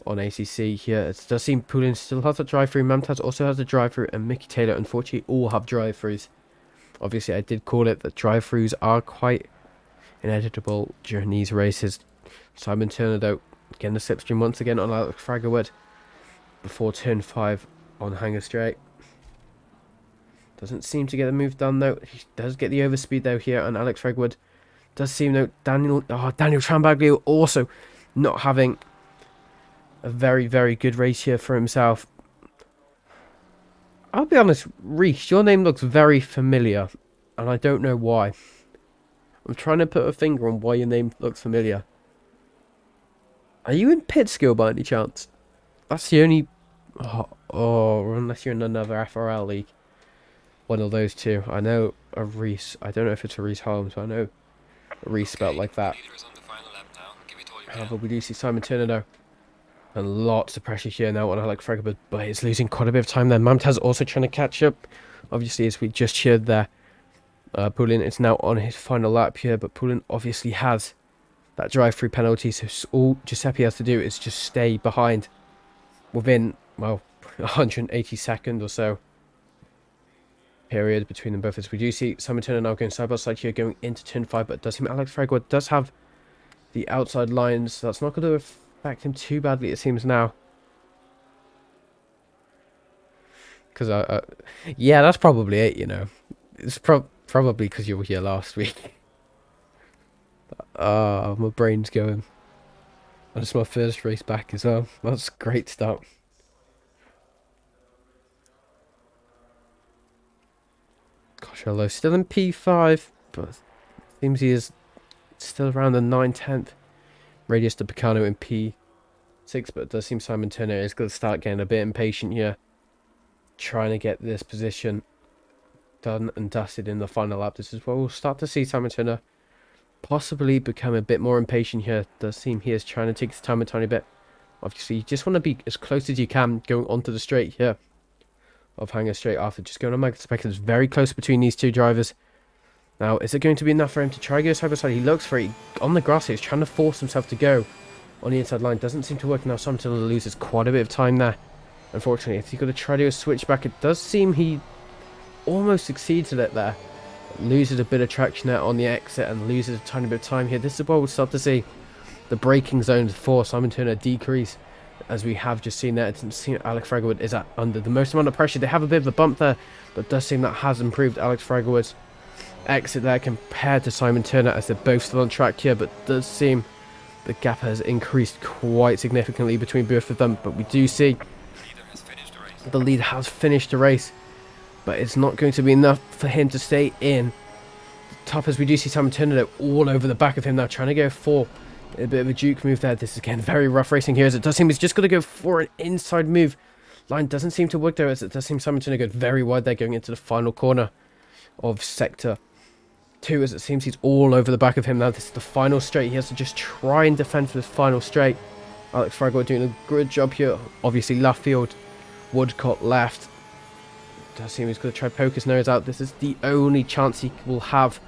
B: on ACC here. It does seem Poulin still has a drive-through. Mamtaz also has a drive-through, and Mickey Taylor, unfortunately, all have drive-throughs. Obviously, I did call it that drive-throughs are quite inevitable during these races. Simon Turner, though, getting the slipstream once again on Alex Fragwood before turn 5 on Hanger Straight. Doesn't seem to get the move done, though. He does get the overspeed, though, here on Alex Fragwood. Does seem, though, Daniel Trambaglio also not having a very, very good race here for himself. I'll be honest, Reese, your name looks very familiar, and I don't know why. I'm trying to put a finger on why your name looks familiar. Are you in pit skill by any chance? That's the only... or unless you're in another FRL league. One of those two. I know a Reese. I don't know if it's a Reese Holmes, but I know a Reese spelled like that. However, we do see Simon Turner now. And lots of pressure here now on Alex Fragwood, but he's losing quite a bit of time there. Mamtaz also trying to catch up. Obviously, as we just heard there, Poulin is now on his final lap here, but Poulin obviously has that drive-through penalty, so all Giuseppe has to do is just stay behind within, well, 180 seconds or so period between them both. As we do see Simon Turner now going side by side here, going into turn 5, but it does seem Alex Fragwood does have the outside lines, so that's not going to affect him too badly, it seems now. Because yeah, that's probably it, you know. It's probably because you were here last week. My brain's going. And it's my first race back as well. That's a great start. Gosh, hello. Still in P5, but seems he is still around the 9/10 radius to Picano in P6, but it does seem Simon Turner is going to start getting a bit impatient here, trying to get this position done and dusted in the final lap. This is where we'll start to see Simon Turner possibly become a bit more impatient here. It does seem he is trying to take his time a tiny bit. Obviously, you just want to be as close as you can going onto the straight here of Hanger Straight after just going on my perspective. It's very close between these two drivers. Now, is it going to be enough for him to try to go side by side? He looks for it on the grass. He's trying to force himself to go on the inside line. Doesn't seem to work now. Simon Turner loses quite a bit of time there. Unfortunately, if he's going to try to do a switch back, it does seem he almost succeeds at it there. Loses a bit of traction there on the exit and loses a tiny bit of time here. This is where we'll start to see the braking zones for Simon Turner decrease, as we have just seen there. It doesn't seem Alex Fraggerwood is under the most amount of pressure. They have a bit of a bump there, but it does seem that has improved Alex Fraggerwood's exit there compared to Simon Turner, as they're both still on track here, but it does seem the gap has increased quite significantly between both of them. But we do see the leader has finished the race, but it's not going to be enough for him to stay in top, as we do see Simon Turner all over the back of him now, trying to go for a bit of a juke move there. This is again very rough racing here, as it does seem he's just going to go for an inside move. Line doesn't seem to work though, as it does seem Simon Turner goes very wide there going into the final corner of sector 2, as it seems he's all over the back of him now. This is the final straight. He has to just try and defend for this final straight. Alex Fraggerwood doing a good job here. Obviously left field, Woodcott left. Does seem he's going to try poke his nose out. This is the only chance he will have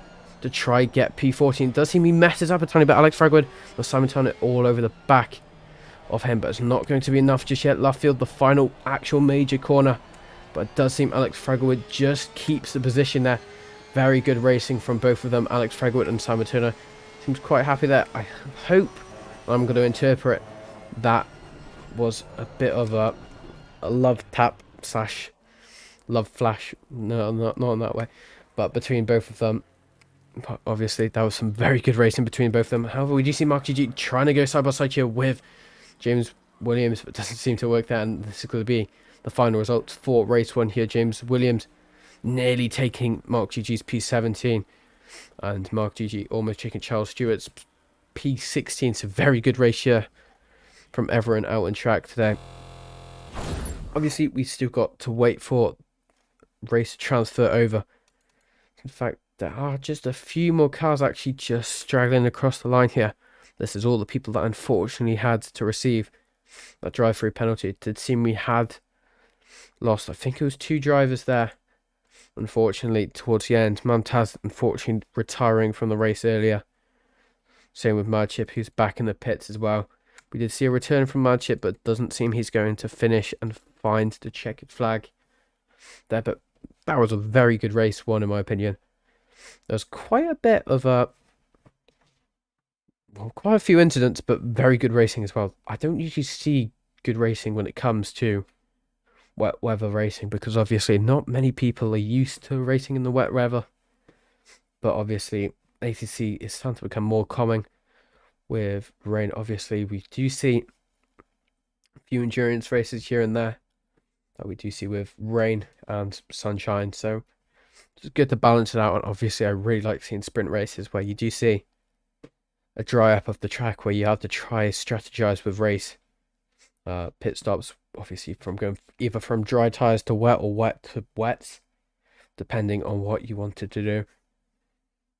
B: to try get P14. Does seem he messes up a tiny bit, Alex Fraggerwood, but Simon Turner all over the back of him, but it's not going to be enough just yet. Left field, the final actual major corner, but it does seem Alex Fraggerwood just keeps the position there. Very good racing from both of them, Alex Fraggerwood and Simon Turner. Seems quite happy there. I hope, I'm going to interpret that was a bit of a love tap slash love flash. No, not in that way, but between both of them. But obviously that was some very good racing between both of them. However, we do see Mark GG trying to go side by side here with James Williams, but doesn't seem to work there, and this is going to be the final result for race 1 here. James Williams nearly taking Mark GG's P17, and Mark GG almost taking Charles Stewart's P16. So very good race here from everyone out on track today. Obviously we still got to wait for race to transfer over. In fact, there are just a few more cars actually just straggling across the line here. This is all the people that unfortunately had to receive that drive-through penalty. It did seem we had lost, I think it was 2 drivers there, unfortunately, towards the end. Mumtaz, unfortunately, retiring from the race earlier. Same with Madchip, who's back in the pits as well. We did see a return from Madchip, but it doesn't seem he's going to finish and find the checkered flag there. But that was a very good race 1, in my opinion. There's quite a bit of quite a few incidents, but very good racing as well. I don't usually see good racing when it comes to wet weather racing, because obviously not many people are used to racing in the wet weather. But obviously ACC is starting to become more common with rain. Obviously we do see a few endurance races here and there that we do see with rain and sunshine, so it's good to balance it out. And obviously I really like seeing sprint races where you do see a dry up of the track, where you have to try strategize with race pit stops, obviously from going either from dry tires to wet or wet to wets, depending on what you wanted to do.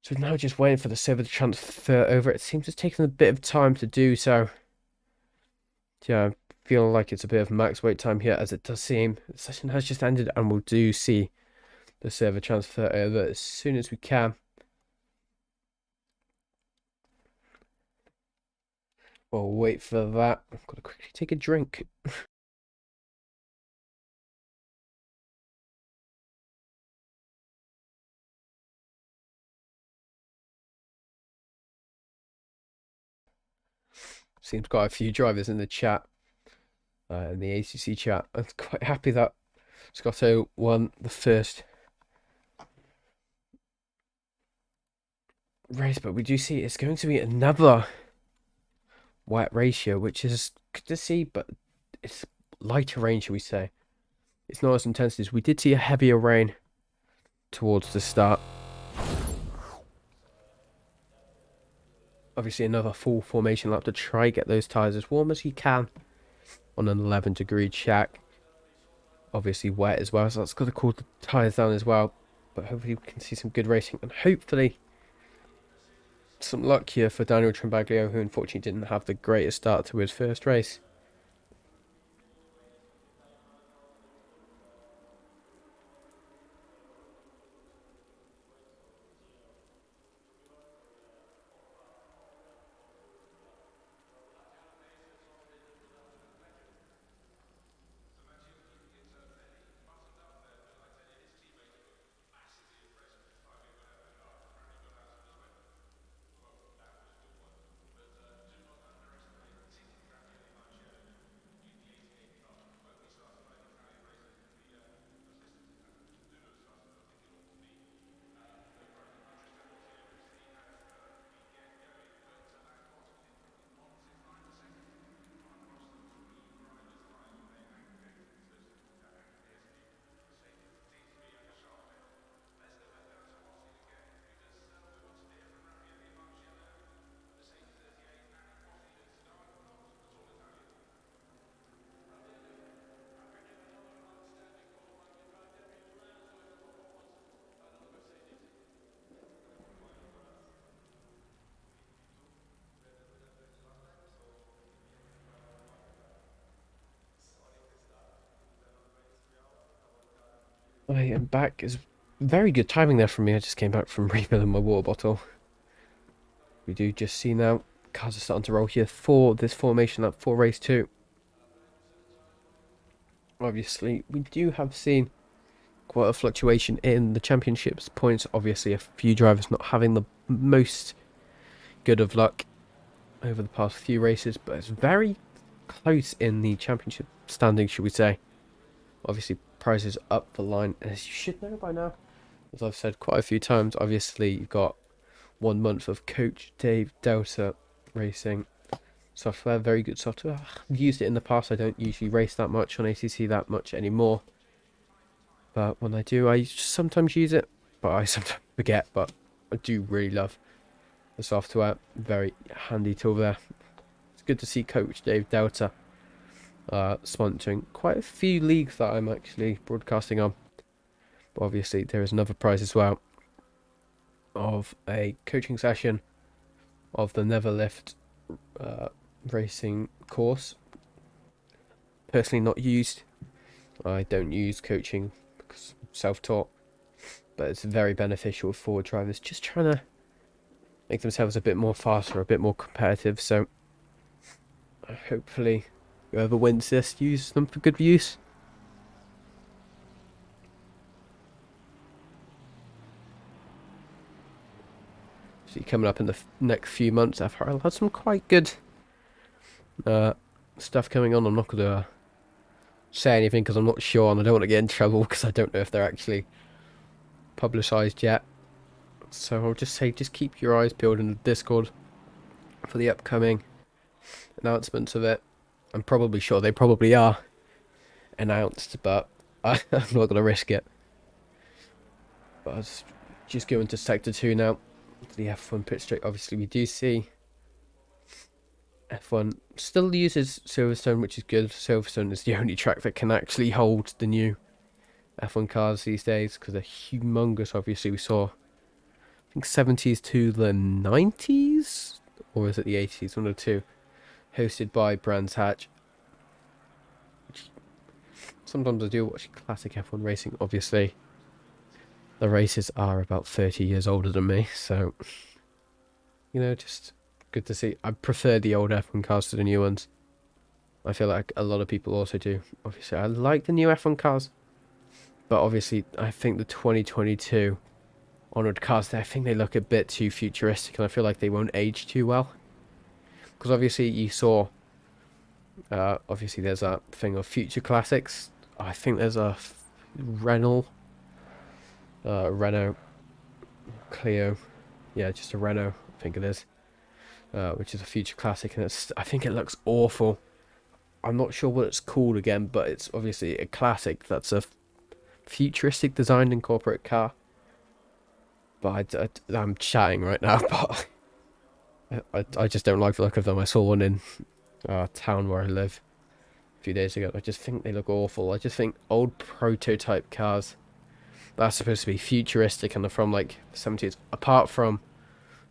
B: So now just waiting for the server to transfer over. It seems it's taken a bit of time to do so. Yeah, I feel like it's a bit of max wait time here, as it does seem the session has just ended, and we'll do see the server transfer over as soon as we can. We'll wait for that. I've got to quickly take a drink. Seems quite a few drivers in the chat, in the ACC chat. I'm quite happy that Scotto won the first race, but we do see it's going to be another wet ratio, which is good to see, but it's lighter rain, shall we say. It's not as intense as we did see a heavier rain towards the start. Obviously another full formation lap to try get those tyres as warm as you can on an 11-degree track. Obviously wet as well, so that's got to cool the tyres down as well. But hopefully we can see some good racing, and hopefully some luck here for Daniel Trimbaglio, who unfortunately didn't have the greatest start to his first race. I am back. It's very good timing there from me. I just came back from refilling my water bottle. We do just see now cars are starting to roll here for this formation lap for race 2. Obviously, we do have seen quite a fluctuation in the championships points. Obviously, a few drivers not having the most good of luck over the past few races, but it's very close in the championship standings, should we say. Obviously, prizes up the line, as you should know by now. As I've said quite a few times, obviously, you've got 1 month of Coach Dave Delta Racing software, very good software. I've used it in the past. I don't usually race that much on ACC that much anymore, but when I do, I sometimes use it, but I sometimes forget. But I do really love the software, very handy tool there. It's good to see Coach Dave Delta sponsoring quite a few leagues that I'm actually broadcasting on. But obviously there is another prize as well of a coaching session of the Never Lift racing course. Personally not used. I don't use coaching because I'm self-taught, but it's very beneficial for drivers just trying to make themselves a bit more faster, a bit more competitive. So hopefully whoever wins this uses them for good use. See, coming up in the next few months, I've had some quite good stuff coming on. I'm not going to say anything because I'm not sure, and I don't want to get in trouble because I don't know if they're actually publicised yet. So I'll just say, just keep your eyes peeled in the Discord for the upcoming announcements of it. I'm probably sure they probably are announced, but I'm not going to risk it. But I'll just go into Sector 2 now. The F1 pit straight. Obviously, we do see F1 still uses Silverstone, which is good. Silverstone is the only track that can actually hold the new F1 cars these days because they're humongous. Obviously, we saw, I think, 70s to the 90s, or is it the 80s? One or two, hosted by Brands Hatch. Sometimes I do watch classic F1 racing. Obviously, the races are about 30 years older than me, so, you know, just good to see. I prefer the old F1 cars to the new ones. I feel like a lot of people also do. Obviously, I like the new F1 cars, but obviously, I think the 2022 onward cars, I think they look a bit too futuristic, and I feel like they won't age too well. Because obviously, you saw, obviously, there's that thing of future classics. I think there's a Renault Clio, yeah, just a Renault, I think it is, which is a future classic, and I think it looks awful. I'm not sure what it's called again, but it's obviously a classic that's a futuristic designed and corporate car. But I'm chatting right now, but I just don't like the look of them. I saw one in town where I live a few days ago. I just think they look awful. I just think old prototype cars that's supposed to be futuristic and they're from like the 70s, apart from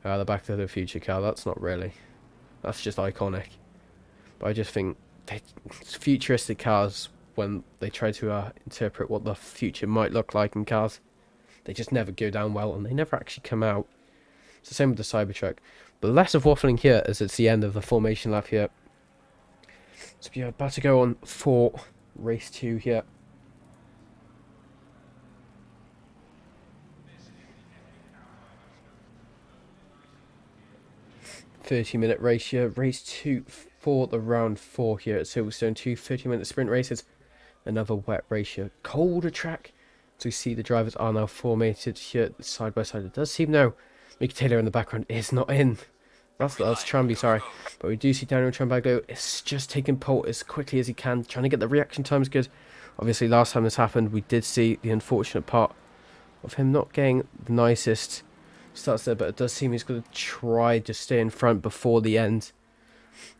B: the Back to the Future car, that's not really, that's just iconic. But I just think futuristic cars, when they try to interpret what the future might look like in cars, they just never go down well and they never actually come out. It's the same with the Cybertruck. But less of waffling here, as it's the end of the formation lap here. So we're about to go on for race 2 here. 30-minute race here. Race 2 for the round 4 here at Silverstone. 2 30-minute sprint races. Another wet race here. Colder track. So we see the drivers are now formatted here side by side. It does seem now Mickey Taylor in the background is not in. That's Tramby, sorry. But we do see Daniel Trambago is just taking pole as quickly as he can, trying to get the reaction times good. Obviously, last time this happened, we did see the unfortunate part of him not getting the nicest starts there, but it does seem he's going to try to stay in front before the end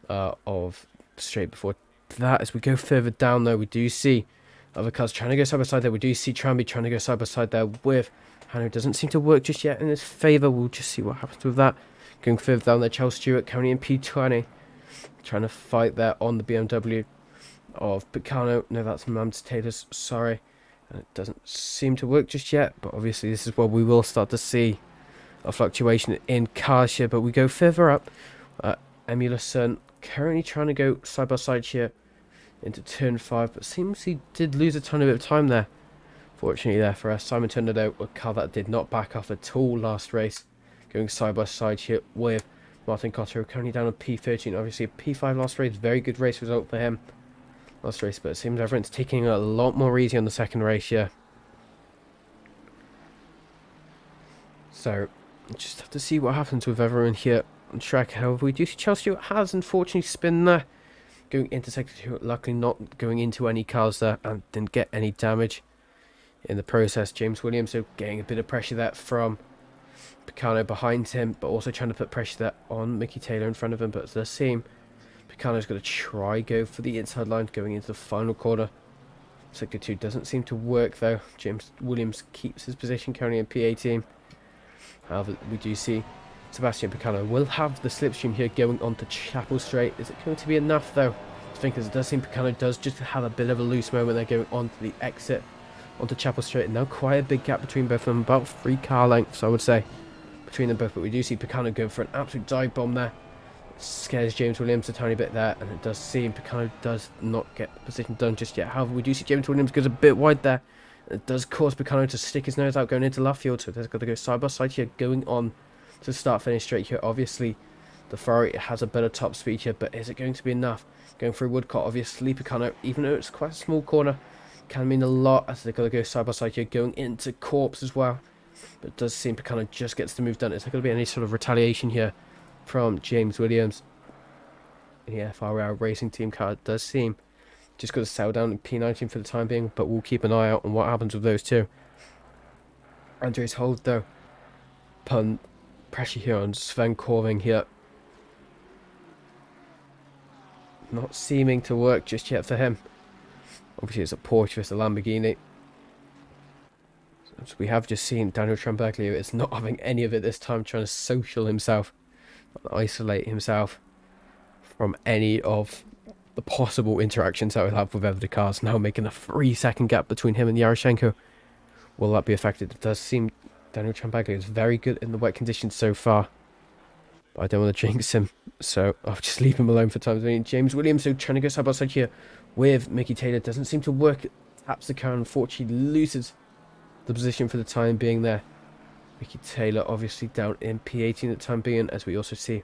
B: of straight before that. As we go further down, though, we do see other cars trying to go side by side there. We do see Tramby trying to go side by side there with Hanno. Doesn't seem to work just yet in his favour. We'll just see what happens with that. Going further down there, Charles Stewart currently in P20, trying to fight there on the BMW of Picano. No, that's Mams Taylor's, sorry. And it doesn't seem to work just yet, but obviously this is where we will start to see a fluctuation in cars here. But we go further up. Emulerson currently trying to go side by side here into turn 5, but seems he did lose a ton of bit of time there. Fortunately there for us, Simon turned it out a car that did not back off at all last race, going side by side here with Martin Cotto, currently down on P13. Obviously a P5 last race, very good race result for him last race, but it seems everyone's taking it a lot more easy on the second race here. So just have to see what happens with everyone here on track. However, we do see Charles Stewart has unfortunately spun there, going into sector 2, luckily not going into any cars there and didn't get any damage in the process. James Williams so getting a bit of pressure there from Picano behind him, but also trying to put pressure there on Mickey Taylor in front of him. But it does seem Picano's going to try go for the inside line going into the final corner. Sector 2 doesn't seem to work though. James Williams keeps his position currently in P18. However, we do see Sebastian Picano will have the slipstream here going onto Chapel Straight. Is it going to be enough though? I think as it does seem Picano does just have a bit of a loose moment there going onto the exit onto Chapel Straight, and now quite a big gap between both of them, about 3 car lengths I would say between them both. But we do see Picano going for an absolute dive bomb there. It scares James Williams a tiny bit there, and it does seem Picano does not get the position done just yet. However, we do see James Williams goes a bit wide there. It does cause Picano to stick his nose out going into left field, so they've got to go side by side here going on to start finish straight here. Obviously the Ferrari has a better top speed here, but is it going to be enough? Going through Woodcote, obviously Picano, even though it's quite a small corner, can mean a lot as they've got to go side by side here going into Corpse as well. But it does seem Picano just gets the move done. Is there going to be any sort of retaliation here from James Williams in the FRL Racing Team car? It does seem just got to settle down in P19 for the time being, but we'll keep an eye out on what happens with those two. Andres Hold though, pun pressure here on Sven Corving here. Not seeming to work just yet for him. Obviously it's a Porsche versus a Lamborghini. So we have just seen Daniel Trambaglio is not having any of it this time, trying to social himself, isolate himself from any of the possible interactions that we'll have with other cars. Now making a 3-second gap between him and Yaroshenko. Will that be affected? It does seem Daniel Trambaglio is very good in the wet conditions so far, but I don't want to jinx him, so I'll just leave him alone for time being. James Williams so trying to go side by side here with Mickey Taylor, doesn't seem to work. Taps the car, unfortunately loses the position for the time being there. Mickey Taylor obviously down in P18 at the time being, as we also see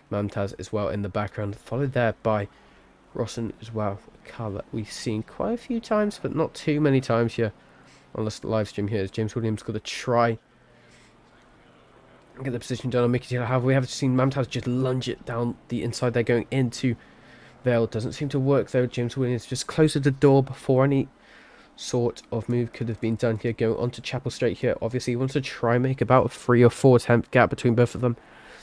B: Mamtaz as well in the background, followed there by Rosson as well, a car that we've seen quite a few times but not too many times here on this live stream here, as James Williams got to try and get the position done on Mickey Taylor. However, we have seen Mamtaz just lunge it down the inside there going into Vale. Doesn't seem to work though. James Williams just closes the door before any sort of move could have been done here, going onto Chapel Straight here. Obviously he wants to try and make about a 3 or 4 tenth gap between both of them.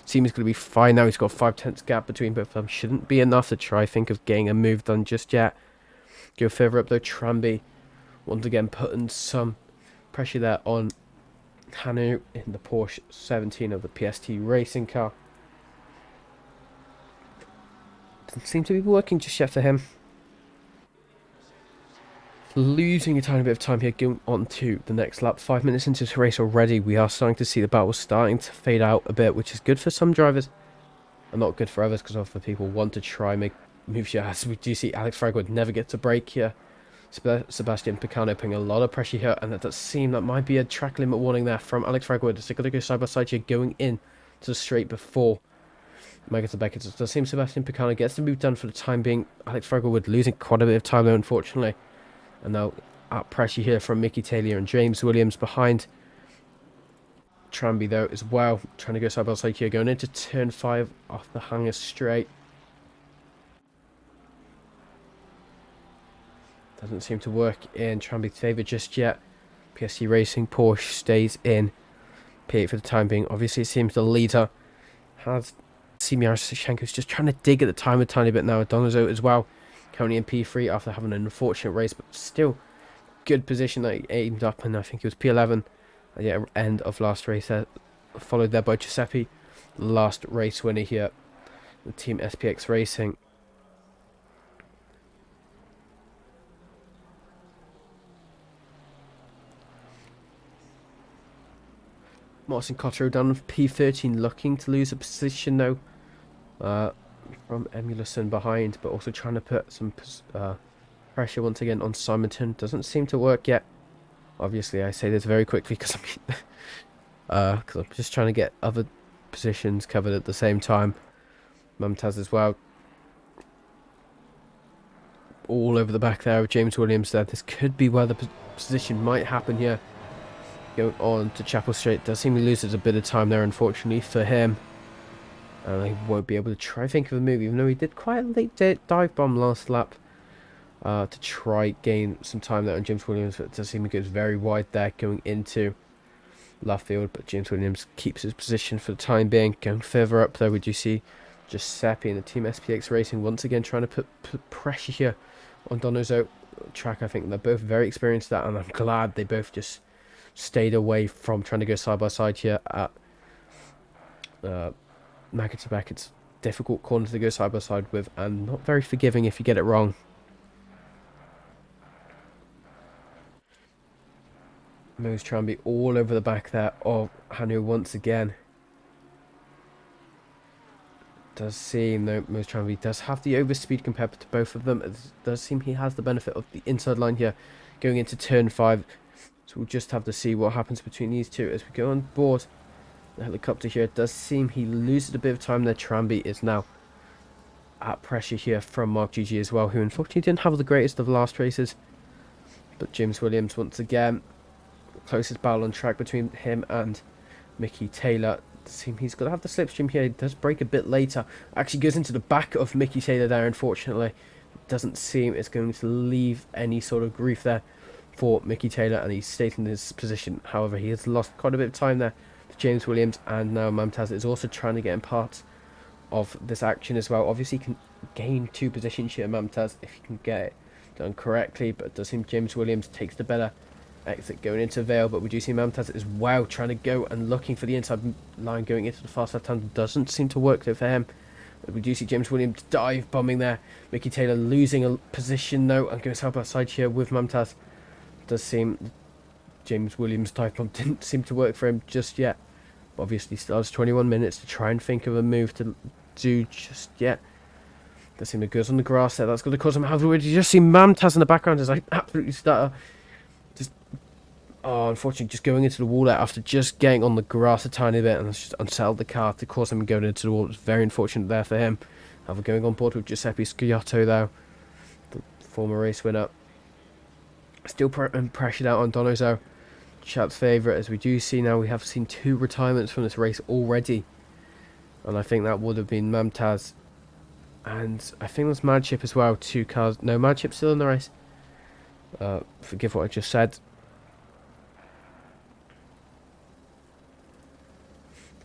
B: Seems going to be fine now. He's got 5 tenths gap between both of them. Shouldn't be enough to try think of getting a move done just yet. Go further up though. Tramby once again putting some pressure there on Hanu in the Porsche 17 of the PST racing car. Doesn't seem to be working just yet for him. Losing a tiny bit of time here, going on to the next lap. 5 minutes into this race already, we are starting to see the battle starting to fade out a bit, which is good for some drivers and not good for others, because other people want to try and make moves here. As we do see Alex Fragwood never gets a break here. Sebastian Picano putting a lot of pressure here, and that does seem that might be a track limit warning there from Alex Fragwood. It's going to go side by side here, going in to the straight before Megan Beckett. It does seem Sebastian Picano gets the move done for the time being. Alex Fragwood losing quite a bit of time though, unfortunately. And now at pressure here from Mickey Taylor and James Williams behind Tramby though as well. Trying to go side by side here, going into turn 5 off the hanger straight. Doesn't seem to work in Tramby's favour just yet. PSC Racing Porsche stays in P8 for the time being. Obviously it seems the leader has Semir Sashenko's just trying to dig at the time a tiny bit now. Donazo as well, currently in P3 after having an unfortunate race, but still good position that he aimed up, and I think it was P11 at the end of last race there, followed there by Giuseppe, last race winner here, the Team SPX Racing. Martin Cotterill down on P13, looking to lose a position though. From Emulison behind, but also trying to put some pressure once again on Simonton. Doesn't seem to work yet. Obviously, I say this very quickly because I'm just trying to get other positions covered at the same time. Mumtaz as well. All over the back there of James Williams there. This could be where the position might happen here. Going on to Chapel Street. Does seem he loses a bit of time there, unfortunately, for him. And he won't be able to try think of a move, even though he did quite a late dive bomb last lap to try gain some time there on James Williams. But it does seem he goes very wide there going into left field. But James Williams keeps his position for the time being. Going further up there, would you see Giuseppe and the Team SPX Racing once again trying to put pressure here on Donoso track. I think they're both very experienced at that, and I'm glad they both just stayed away from trying to go side by side here at Maggots. It's difficult corner to go side by side with, and not very forgiving if you get it wrong. Mo's trying to be all over the back there of Hanu once again. Does seem though Mo's trying to be does have the overspeed compared to both of them. It does seem he has the benefit of the inside line here going into turn 5. So we'll just have to see what happens between these two as we go on board. The helicopter here, it does seem he loses a bit of time there. Tramby is now at pressure here from Mark GG as well, who unfortunately didn't have the greatest of last races. But James Williams once again, closest battle on track between him and Mickey Taylor. It does seem he's going to have the slipstream here. He does break a bit later. Actually goes into the back of Mickey Taylor there, unfortunately. It doesn't seem it's going to leave any sort of grief there for Mickey Taylor, and he's stayed in his position. However, he has lost quite a bit of time there. James Williams, and now Mumtaz is also trying to get in part of this action as well. Obviously he can gain 2 positions here, Mumtaz, if he can get it done correctly, but it does seem James Williams takes the better exit going into Vale. But we do see Mumtaz as well trying to go and looking for the inside line going into the fast left hand. Doesn't seem to work though for him. But we do see James Williams dive bombing there. Mickey Taylor losing a position though and going side by side here with Mumtaz. Does seem James Williams dive bomb didn't seem to work for him just yet. Obviously still has 21 minutes to try and think of a move to do just yet. Does seem it goes on the grass there. That's going to cause him hazard. You just see Mumtaz in the background as I absolutely stutter. Just unfortunately just going into the wall there after just getting on the grass a tiny bit, and it's just unsettled the car to cause him going into the wall. It's very unfortunate there for him. However, going on board with Giuseppe Sciotto though, the former race winner, still pressured out on Donoso, chat's favourite, as we do see now we have seen 2 retirements from this race already, and I think that would have been Mumtaz, and I think there's Madship as well. 2 cars, no, Madship's still in the race. Forgive what I just said.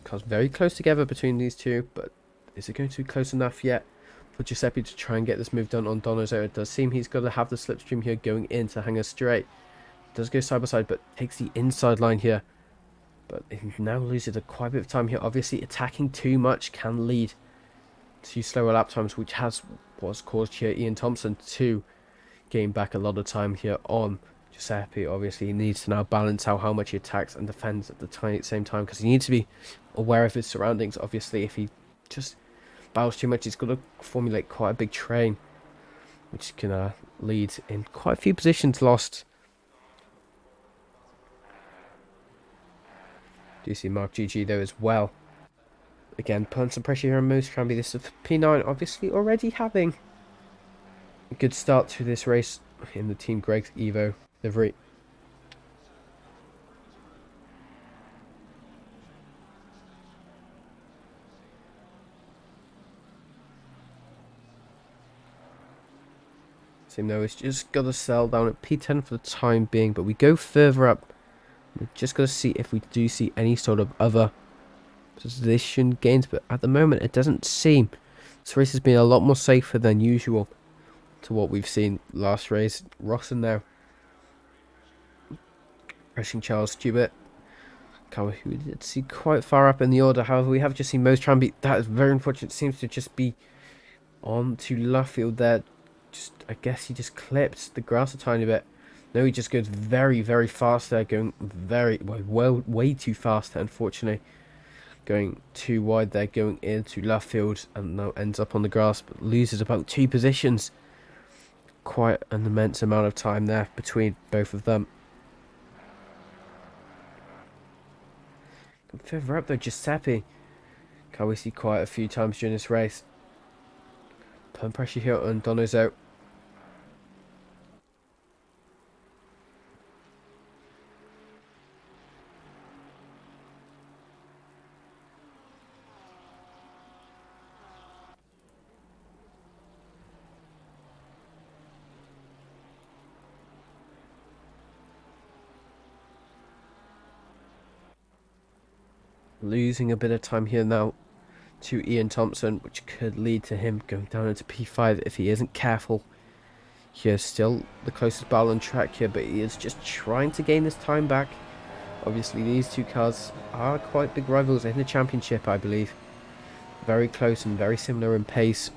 B: Cars very close together between these two, but is it going to be close enough yet for Giuseppe to try and get this move done on Donoso? It does seem he's got to have the slipstream here going in to hang us straight. Does go side by side, but takes the inside line here. But he now loses quite a bit of time here. Obviously, attacking too much can lead to slower lap times, which was caused here Ian Thompson to gain back a lot of time here on Giuseppe. Obviously, he needs to now balance out how much he attacks and defends at the same time, because he needs to be aware of his surroundings. Obviously, if he just battles too much, he's got to formulate quite a big train, which can lead in quite a few positions lost. Do you see Mark GG though as well? Again, putting some pressure here on Moose Tramby. This is P9 obviously already having a good start to this race in the Team Greg's Evo livery. Same though, it's just got to settle down at P10 for the time being, but we go further up. We've just got to see if we do see any sort of other position gains, but at the moment it doesn't seem. This race has been a lot more safer than usual to what we've seen last race. Rossen now pressing Charles Stewart, who we did see quite far up in the order. However, we have just seen Mose Tramby. That is very unfortunate. It seems to just be on to left field there. Just, I guess he just clipped the grass a tiny bit. No, he just goes very, very fast there, going way too fast, unfortunately. Going too wide there, going into left field, and now ends up on the grass, but loses about 2 positions. Quite an immense amount of time there between both of them. Further up though, Giuseppe. Can we see quite a few times during this race. Putting pressure here on Donizio. Losing a bit of time here now to Ian Thompson, which could lead to him going down into P5 if he isn't careful. Here's still the closest battle on track here, but he is just trying to gain this time back. Obviously, these two cars are quite big rivals in the championship, I believe. Very close and very similar in pace.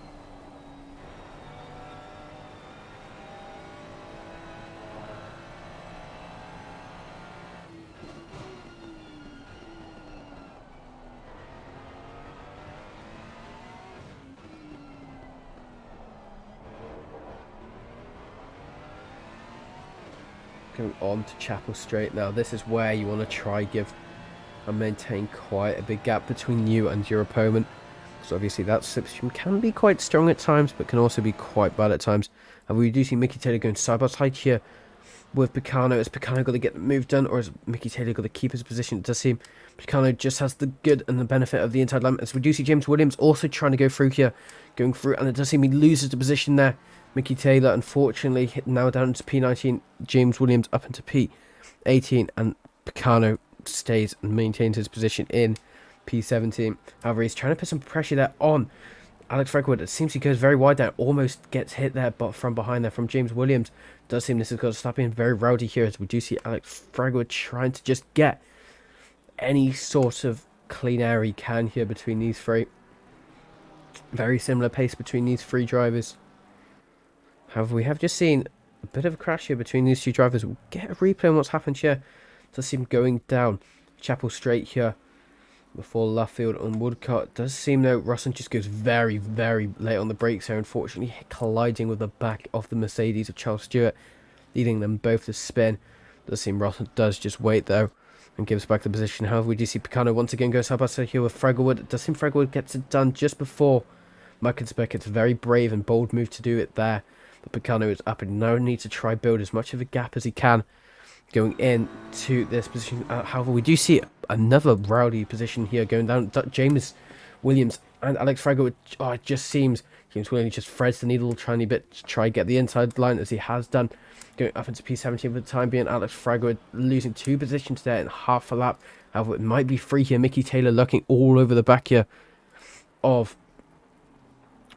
B: Going on to Chapel Straight now. This is where you want to try give and maintain quite a big gap between you and your opponent. So obviously that slipstream can be quite strong at times, but can also be quite bad at times. And we do see Mickey Taylor going side by side here with Picano. Is Picano got to get the move done, or is Mickey Taylor got to keep his position? It does seem Picano just has the good and the benefit of the inside line. As we do see James Williams also trying to go through here, going through, and it does seem he loses the position there. Mickey Taylor, unfortunately, now down into P19. James Williams up into P18, and Picano stays and maintains his position in P17. However, he's trying to put some pressure there on Alex Fregwood. It seems he goes very wide there, almost gets hit there, but from behind there from James Williams. Does seem this has got to stop being very rowdy here, as we do see Alex Fregwood trying to just get any sort of clean air he can here between these three. Very similar pace between these three drivers. However, we have just seen a bit of a crash here between these two drivers. We'll get a replay on what's happened here. Does seem going down Chapel Straight here before Luffield on Woodcote. Does seem though Russell just goes very, very late on the brakes here, unfortunately colliding with the back of the Mercedes of Charles Stewart, leading them both to spin. Does seem Russell does just wait though and gives back the position. However, we do see Picano once again goes side by side here with Fregwood. It does seem Fregwood gets it done just before Muckensbeck. It's a very brave and bold move to do it there. But Picano is up and now needs to try build as much of a gap as he can going into this position. However, we do see another rowdy position here going down. James Williams and Alex Fregwood. Oh, it just seems James Williams just threads the needle a tiny bit to try and get the inside line, as he has done. Going up into P17 for the time being. Alex Fregwood losing 2 positions there in half a lap. However, it might be free here. Mickey Taylor looking all over the back here of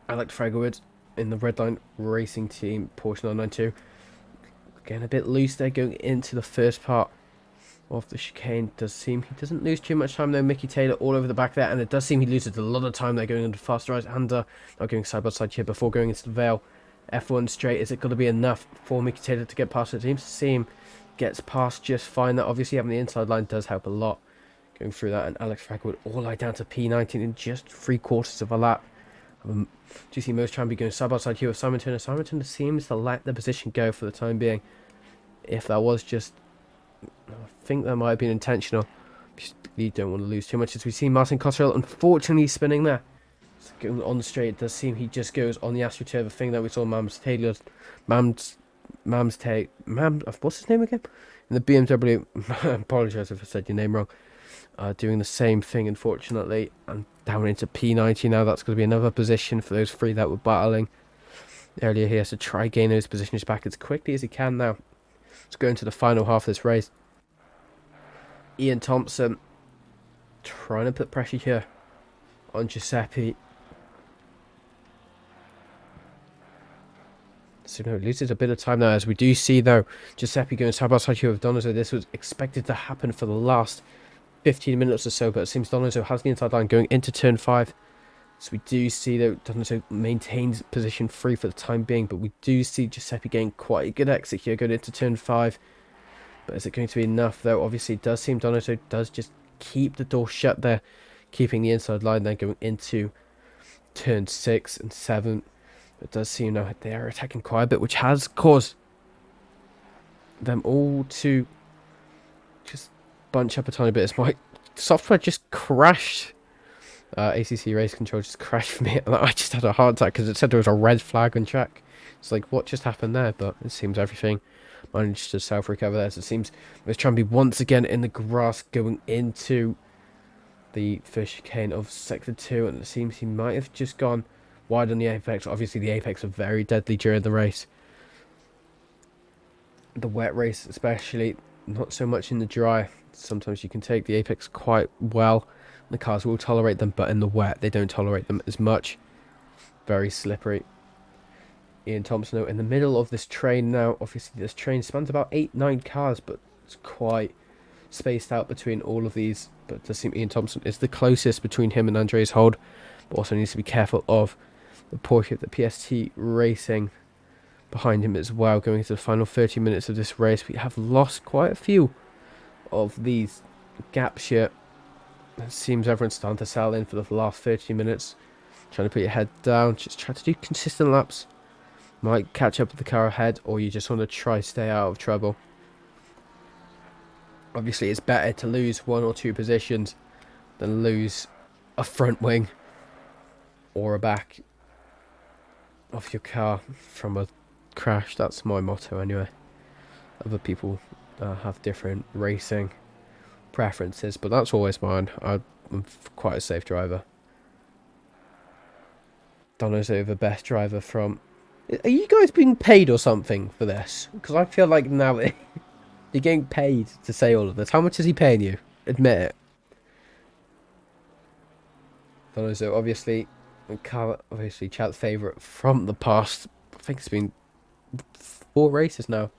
B: Alex Fregwood in the Redline Racing Team Porsche 992. Getting a bit loose there going into the first part of the chicane. Does seem he doesn't lose too much time though. Mickey Taylor all over the back there, and it does seem he loses a lot of time there going into fast right hander. Now going side by side here before going into the Vale. F1 straight. Is it going to be enough for Mickey Taylor to get past? It seems to seem gets past just fine. That obviously having the inside line does help a lot going through that, and Alex Fregwood all the way down to P19 in just 3/4 of a lap. Do you see most trying to be going side by side here with Simon Turner? Simon Turner seems to let the position go for the time being. If that was just, I think that might have been intentional. You don't want to lose too much, as we see Martin Cottrell unfortunately spinning there. So going on the straight, it does seem he just goes on the AstroTurbo thing that we saw what's his name again? In the BMW, I apologise if I said your name wrong. Doing the same thing, unfortunately, and down into P90 now. That's going to be another position for those three that were battling earlier here. So try gain those positions back as quickly as he can now. Let's go into the final half of this race. Ian Thompson trying to put pressure here on Giuseppe. So no, loses a bit of time now, as we do see though Giuseppe going side by side here with Donizio. This was expected to happen for the last 15 minutes or so, but it seems Donizio has the inside line going into turn 5 So we do see that Donato maintains position 3 for the time being, but we do see Giuseppe getting quite a good exit here going into turn 5. But is it going to be enough, though? Obviously, it does seem Donato does just keep the door shut there, keeping the inside line there going into turn 6 and 7. It does seem now they are attacking quite a bit, which has caused them all to just bunch up a tiny bit. As my software just crashed. ACC race control just crashed for me. I just had a heart attack because it said there was a red flag on track. It's like, what just happened there? But it seems everything managed to self-recover there. So it seems it's trying to be once again in the grass going into the first chicane of Sector 2. And it seems he might have just gone wide on the apex. Obviously, the apex are very deadly during the race. The wet race especially, not so much in the dry. Sometimes you can take the apex quite well. The cars will tolerate them, but in the wet, they don't tolerate them as much. Very slippery. Ian Thompson in the middle of this train now. Obviously, this train spans about 8-9 cars, but it's quite spaced out between all of these. But it does seem Ian Thompson is the closest between him and Andreas Hold. But also needs to be careful of the Porsche, the PST Racing behind him as well. Going into the final 30 minutes of this race, we have lost quite a few of these gaps here. It seems everyone's starting to settle in for the last 30 minutes. Trying to put your head down. Just try to do consistent laps. Might catch up with the car ahead, or you just want to try stay out of trouble. Obviously, it's better to lose 1 or 2 positions than lose a front wing or a back of your car from a crash. That's my motto anyway. Other people have different racing preferences, but that's always mine. I'm quite a safe driver. Dono's over best driver from... Are you guys being paid or something for this? Because I feel like now you're getting paid to say all of this. How much is he paying you? Admit it. Donoso, obviously Chat's favourite from the past. I think it's been 4 races now.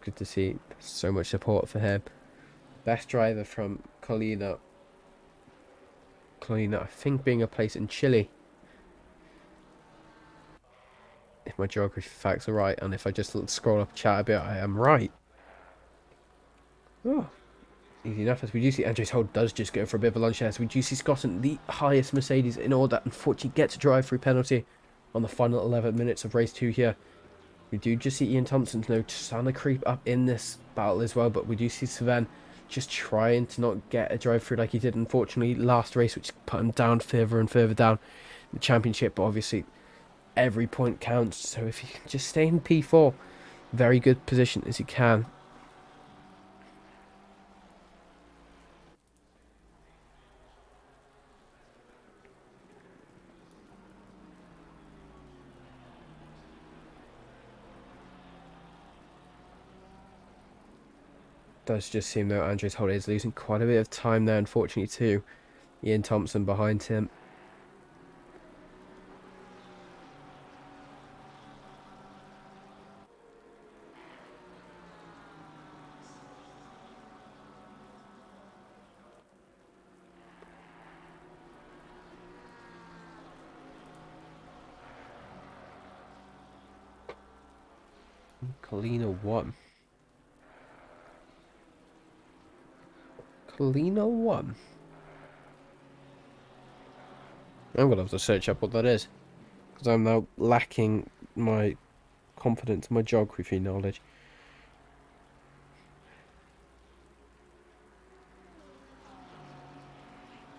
B: Good to see so much support for him. Best driver from Colina. Colina, I think, being a place in Chile. If my geography facts are right, and if I just scroll up chat a bit, I am right. Oh, easy enough. As we do see, Andres Holt does just go for a bit of a lunge here. So we do see Scotland, the highest Mercedes in order, unfortunately gets a drive through penalty on the final 11 minutes of race 2 here. We do just see Ian Thompson's now trying to creep up in this battle as well, but we do see Sven just trying to not get a drive through like he did, unfortunately, last race, which put him down further and further down in the championship. But obviously, every point counts. So if you can just stay in P4, very good position as you can. Does just seem though Andres Holt is losing quite a bit of time there, unfortunately, too. Ian Thompson behind him. Colina 1. Colina 1. I'm going to have to search up what that is, because I'm now lacking my confidence, my geography knowledge.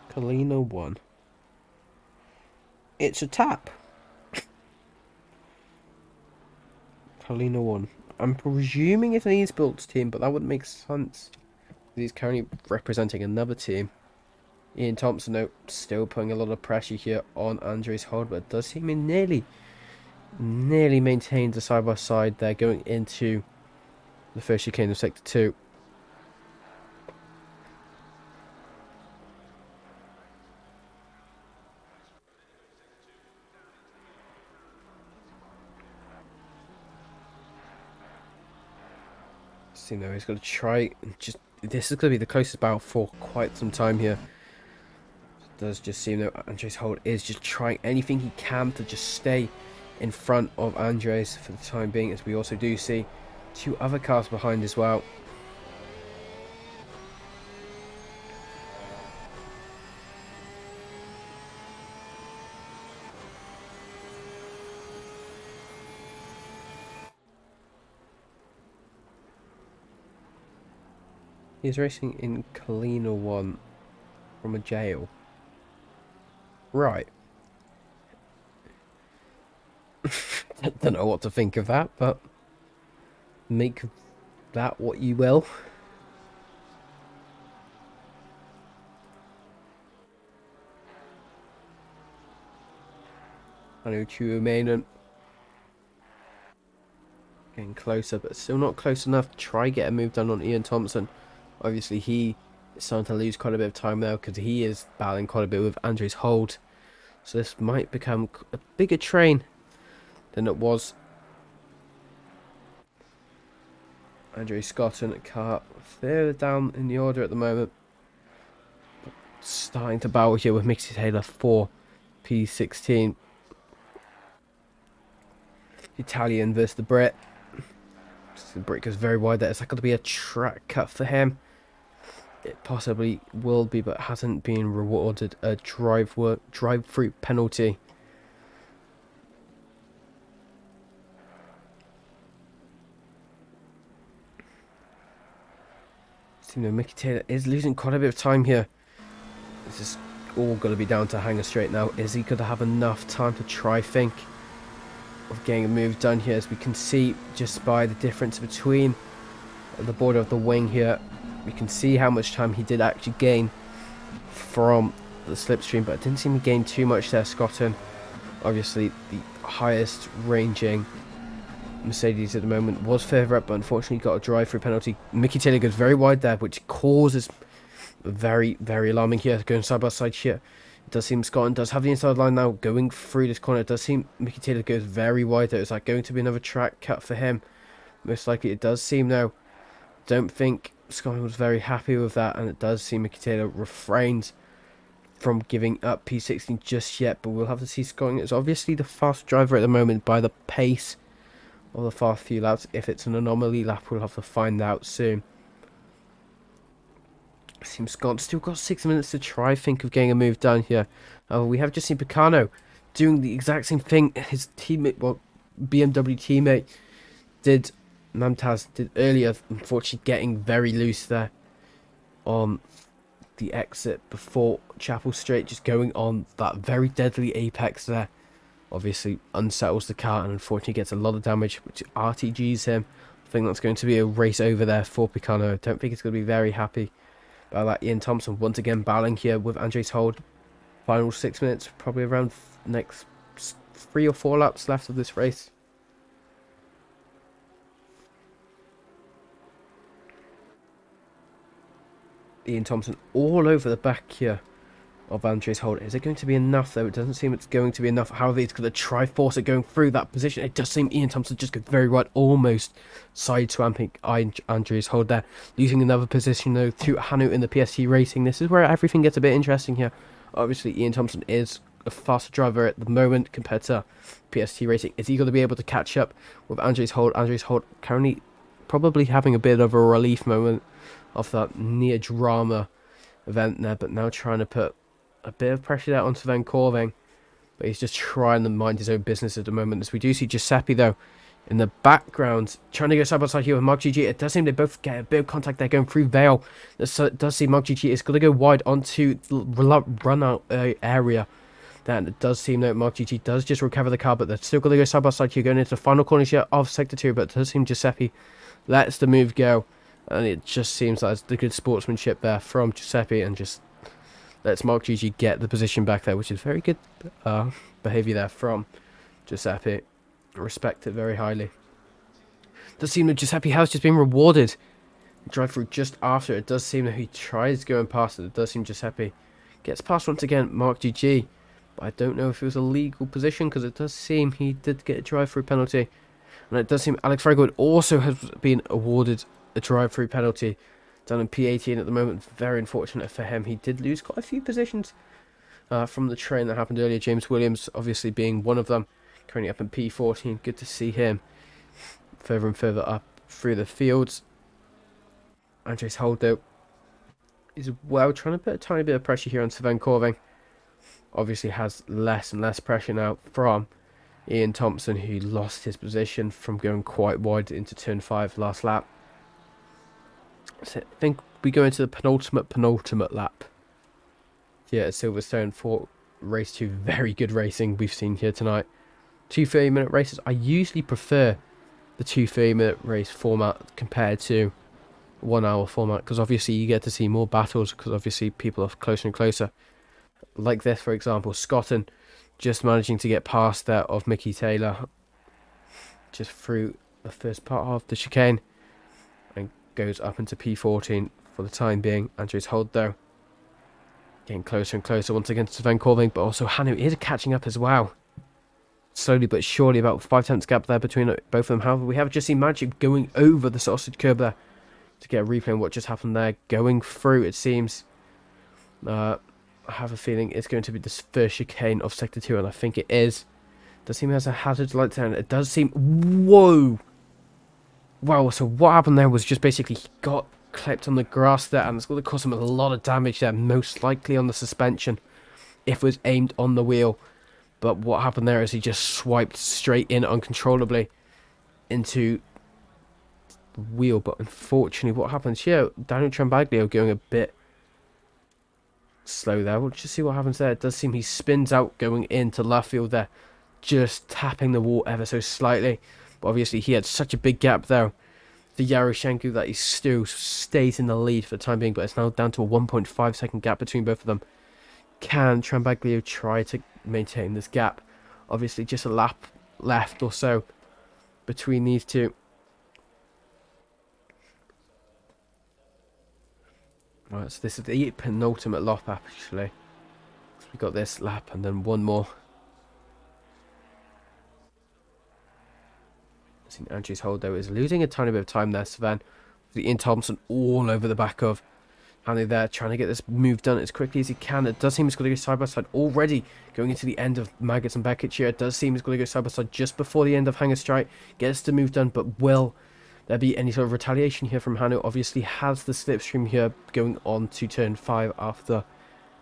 B: Colina 1. It's a tap. Colina 1. I'm presuming it's an esports team, but that wouldn't make sense. He's currently representing another team. Ian Thompson, though, still putting a lot of pressure here on Andres Holt, but it does seem he nearly maintains a side-by-side there going into the first chicane of Sector 2. See, now he's got to try and just... This is going to be the closest battle for quite some time here. Does just seem that Andres Holt is just trying anything he can to just stay in front of Andres for the time being, as we also do see 2 other cars behind as well. He's racing in Cleaner 1 from a jail. Right. I don't know what to think of that, but make that what you will. I know Chumainen getting closer, but still not close enough to try get a move done on Ian Thompson. Obviously, he is starting to lose quite a bit of time now because he is battling quite a bit with Andres Holt. So this might become a bigger train than it was. Andrew Scott in a car further down in the order at the moment. Starting to battle here with Mickey Taylor for P16. Italian versus the Brit. The Brit goes very wide there. Is that going to be a track cut for him? It possibly will be, but hasn't been rewarded a drive-through penalty. Mickey Taylor is losing quite a bit of time here. This is all going to be down to Hanger Straight now. Is he going to have enough time to try think of getting a move done here? As we can see just by the difference between the border of the wing here, we can see how much time he did actually gain from the slipstream, but it didn't seem to gain too much there. Scotton, obviously the highest ranging Mercedes at the moment, was further up, but unfortunately got a drive-through penalty. Mickey Taylor goes very wide there, which causes very, very alarming here. Going side by side here. It does seem Scotland does have the inside line now going through this corner. It does seem Mickey Taylor goes very wide there. Is that going to be another track cut for him? Most likely it does seem now. Don't think Scotland was very happy with that, and it does seem Mickey Taylor refrains from giving up P16 just yet, but we'll have to see. Scotland is obviously the fast driver at the moment by the pace of the fast few laps. If it's an anomaly lap, we'll have to find out soon. Seems Scott still got 6 minutes to try think of getting a move done here. We have just seen Picano doing the exact same thing his teammate, well, BMW teammate did, Mamtaz did earlier, unfortunately getting very loose there on the exit before Chapel Straight, just going on that very deadly apex there. Obviously unsettles the car and unfortunately gets a lot of damage, which RTGs him. I think that's going to be a race over there for Picano. I don't think it's going to be very happy about that. Ian Thompson once again battling here with Andres Holt. Final 6 minutes, probably around next 3 or 4 laps left of this race. Ian Thompson all over the back here of Andres Holt. Is it going to be enough though? It doesn't seem it's going to be enough. However, he's going to try force it going through that position. It does seem Ian Thompson just goes very wide, almost side swamping Andres Holt there. Losing another position though to Hanu in the PST Racing. This is where everything gets a bit interesting here. Obviously, Ian Thompson is a faster driver at the moment compared to PST Racing. Is he going to be able to catch up with Andres Holt? Andres Holt currently probably having a bit of a relief moment of that near drama event there, but now trying to put a bit of pressure there onto Van Corving, but he's just trying to mind his own business at the moment. As we do see Giuseppe though in the background trying to go side by side here with Mark GG. It does seem they both get a bit of contact there going through Vale. It does seem Mark GG is going to go wide onto the run out area. Then it does seem that Mark GG does just recover the car, but they're still going to go side by side here going into the final corner here of Sector 2, but it does seem Giuseppe lets the move go, and it just seems like it's the good sportsmanship there from Giuseppe, and just lets Mark GG get the position back there, which is very good behaviour there from Giuseppe. I respect it very highly. It does seem that Giuseppe has just been rewarded. Drive through just after. It does seem that he tries going past it. It does seem Giuseppe gets past once again Mark GG. But I don't know if it was a legal position, because it does seem he did get a drive-through penalty. And it does seem Alex Fragoid also has been awarded a drive-through penalty down in P18 at the moment. Very unfortunate for him. He did lose quite a few positions from the train that happened earlier. James Williams obviously being one of them, currently up in P14. Good to see him further and further up through the fields. Andres Holdo is well trying to put a tiny bit of pressure here on Sven Corving. Obviously has less and less pressure now from Ian Thompson, who lost his position from going quite wide into turn 5 last lap. So I think we go into the penultimate lap here at Silverstone for race 2. Very good racing we've seen here tonight. 2 30-minute races. I usually prefer the 2 30-minute race format compared to 1 hour format, because obviously you get to see more battles, because obviously people are closer and closer. Like this, for example, Scotton just managing to get past that of Mickey Taylor just through the first part of the chicane and goes up into P14 for the time being. Andres Holt, though, getting closer and closer once again to Sven Corving, but also Hannu is catching up as well. Slowly but surely, about 5 tenths gap there between both of them. However, we have just seen Magic going over the sausage curb there to get a replay on what just happened there. Going through, it seems. I have a feeling it's going to be this first chicane of Sector 2, and I think it is. Does seem as a hazard light down. It does seem... Whoa! Wow, so what happened there was just basically he got clipped on the grass there, and it's going to cause him a lot of damage there, most likely on the suspension, if it was aimed on the wheel. But what happened there is he just swiped straight in uncontrollably into the wheel. But unfortunately, what happens here, Daniel Trambaglio going a bit slow there. We'll just see what happens there. It does seem he spins out going into left field there, just tapping the wall ever so slightly. But obviously he had such a big gap there, the Yaroshenko, that he still stays in the lead for the time being, but it's now down to a 1.5 second gap between both of them. Can Trambaglio try to maintain this gap? Obviously just a lap left or so between these two. Right, so this is the penultimate lap actually. So we got this lap and then one more. I think Andres Holdo is losing a tiny bit of time there. Sven, the Ian Thompson all over the back of Hanley there, trying to get this move done as quickly as he can. It does seem it's going to go side by side already, going into the end of Maggots and Beckett here. It does seem it's going to go side by side just before the end of Hanger Strike. Gets the move done, but will there be any sort of retaliation here from Hanno? Obviously has the slipstream here going on to turn 5 after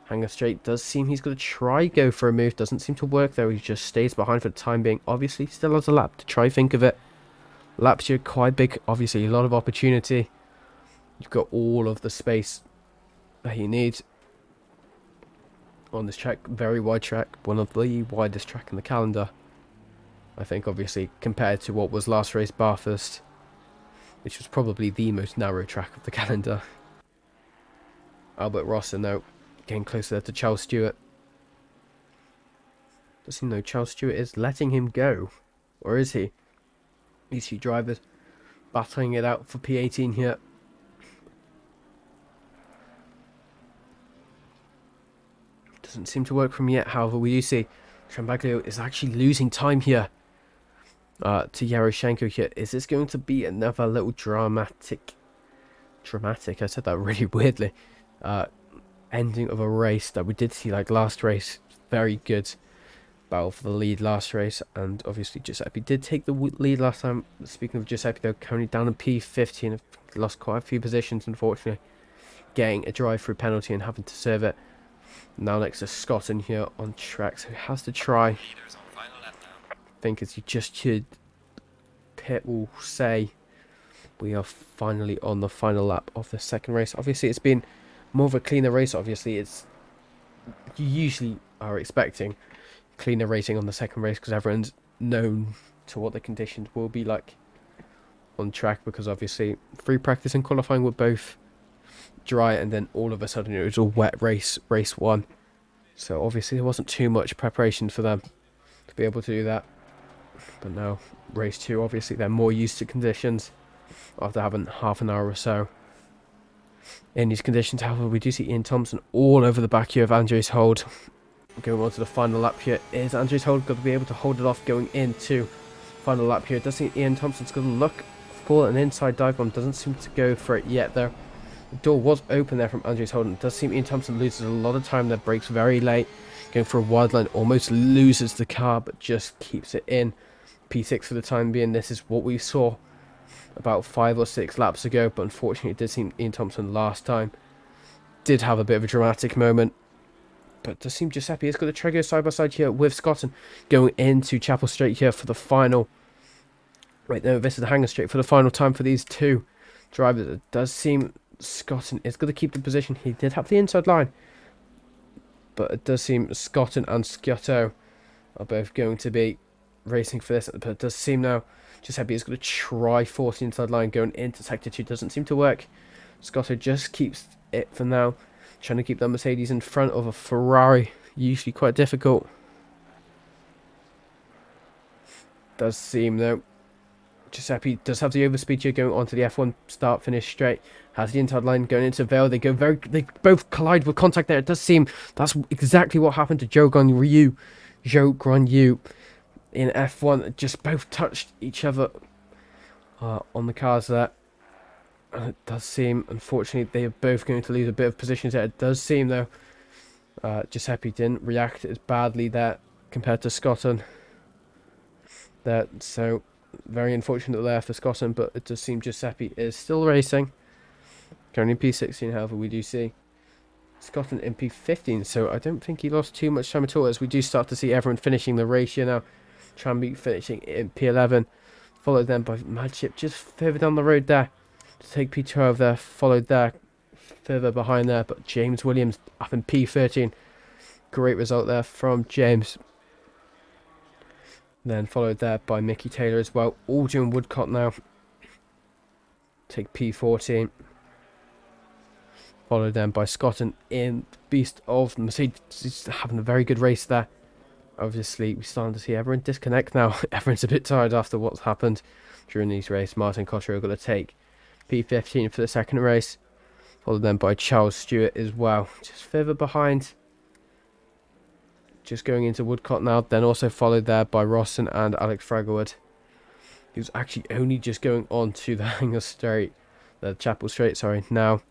B: Hanger Straight. Does seem he's going to try go for a move. Doesn't seem to work though. He just stays behind for the time being. Obviously still has a lap to try think of it. Laps here quite big. Obviously a lot of opportunity. You've got all of the space that he needs on this track. Very wide track. One of the widest track in the calendar, I think, obviously, compared to what was last race Bathurst, which was probably the most narrow track of the calendar. Albert Rosson, though, getting closer to Charles Stewart. Does he know Charles Stewart is letting him go? Or is he? These two drivers battling it out for P18 here. Doesn't seem to work from yet. However, we do see Trambaglio is actually losing time here to Yaroshenko here. Is this going to be another little dramatic, I said that really weirdly, ending of a race that we did see like last race? Very good battle for the lead last race, and obviously Giuseppe did take the lead last time. Speaking of Giuseppe, they're currently down in P15, lost quite a few positions unfortunately, getting a drive-through penalty and having to serve it. Now next to Scott in here on track, so he has to try. I think as you just heard Pit will say, we are finally on the final lap of the second race. Obviously it's been more of a cleaner race. Obviously it's, you usually are expecting cleaner racing on the second race because everyone's known to what the conditions will be like on track, because obviously free practice and qualifying were both dry, and then all of a sudden it was a wet race 1, so obviously there wasn't too much preparation for them to be able to do that. But now race 2, obviously they're more used to conditions after having half an hour or so in these conditions. However, we do see Ian Thompson all over the back here of Andres Hold. Going on to the final lap here. Is Andres Hold going to be able to hold it off going into final lap here? It does seem Ian Thompson's going to look for an inside dive bomb. Doesn't seem to go for it yet though. The door was open there from Andreas Holden. It does seem Ian Thompson loses a lot of time there, brakes very late, going for a wide line, almost loses the car, but just keeps it in. P6 for the time being. This is what we saw about 5 or 6 laps ago, but unfortunately it did seem Ian Thompson last time did have a bit of a dramatic moment. But it does seem Giuseppe has got a trigger side by side here with Scotton going into Chapel Straight here for the final. Right now, this is the hanger straight for the final time for these two drivers. It does seem Scotton is going to keep the position. He did have the inside line, but it does seem Scotton and Sciotto are both going to be racing for this. But it does seem now Giuseppe is going to try force the inside line going into sector 2. Doesn't seem to work. Scotto just keeps it for now, trying to keep that Mercedes in front of a Ferrari. Usually quite difficult. Does seem though Giuseppe does have the overspeed here going onto the F1 start finish straight. Has the inside line going into Vale. They both collide with contact there. It does seem that's exactly what happened to Zhou Guanyu in F1. Just both touched each other on the cars there. And it does seem, unfortunately, they are both going to lose a bit of positions there. It does seem, though, Giuseppe didn't react as badly there compared to Scotton. So, very unfortunate there for Scotton, but it does seem Giuseppe is still racing. Currently in P16, however, we do see Scotton in P15, so I don't think he lost too much time at all, as we do start to see everyone finishing the race here now. Tranby finishing in P11, followed then by Madship just further down the road there to take P12 there, followed there further behind there, but James Williams up in P13. Great result there from James. Then followed there by Mickey Taylor as well. Aldrin Woodcott now take P14. Followed then by Scotton in the beast of Mercedes. He's having a very good race there. Obviously, we're starting to see everyone disconnect now. Everyone's a bit tired after what's happened during these races. Martin Cottrell going to take P15 for the second race. Followed then by Charles Stewart as well. Just further behind. Just going into Woodcott now. Then also followed there by Rawson and Alex Fragerwood. He was actually only just going on to the Hanger Straight. The Chapel Straight, sorry. Now,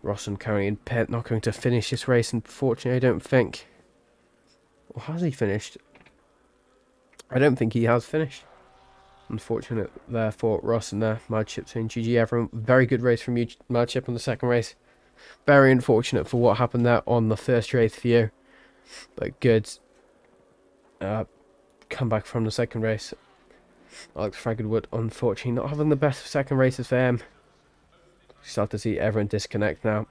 B: Rawson currently in pit. Not going to finish this race, unfortunately, I don't think. Or has he finished? I don't think he has finished. Unfortunate there for Rawson there. Madship saying GG everyone. Very good race from you, Madship, on the second race. Very unfortunate for what happened there on the first race for you. But good comeback from the second race. Alex Fragerwood, unfortunately, not having the best second races for him. Start to see everyone disconnect now.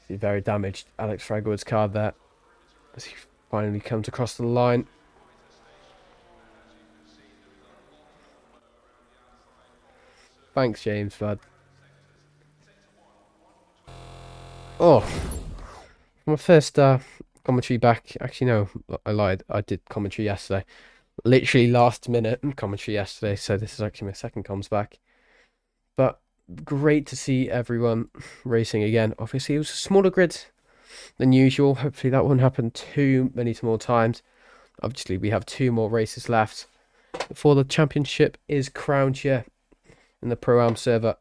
B: See very damaged Alex Fragerwood's car there as he finally comes across the line. Thanks, James, bud. Oh, my first commentary back. Actually, no, I lied. I did commentary yesterday. Literally last minute commentary yesterday. So this is actually my second comms back. But great to see everyone racing again. Obviously, it was a smaller grid than usual. Hopefully that won't happen too many more times. Obviously, we have 2 more races left before the championship is crowned here in the Proam server.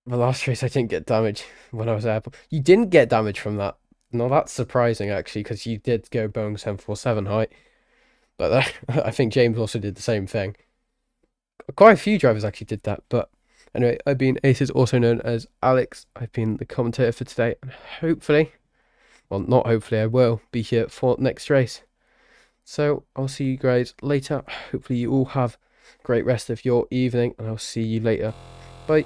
B: The last race, I didn't get damage when I was there. You didn't get damage from that. No, that's surprising, actually, because you did go Boeing 747 height. But I think James also did the same thing. Quite a few drivers actually did that. But anyway, I've been Aces, also known as Alex. I've been the commentator for today. And hopefully, well, not hopefully, I will be here for next race. So I'll see you guys later. Hopefully you all have a great rest of your evening. And I'll see you later. Bye.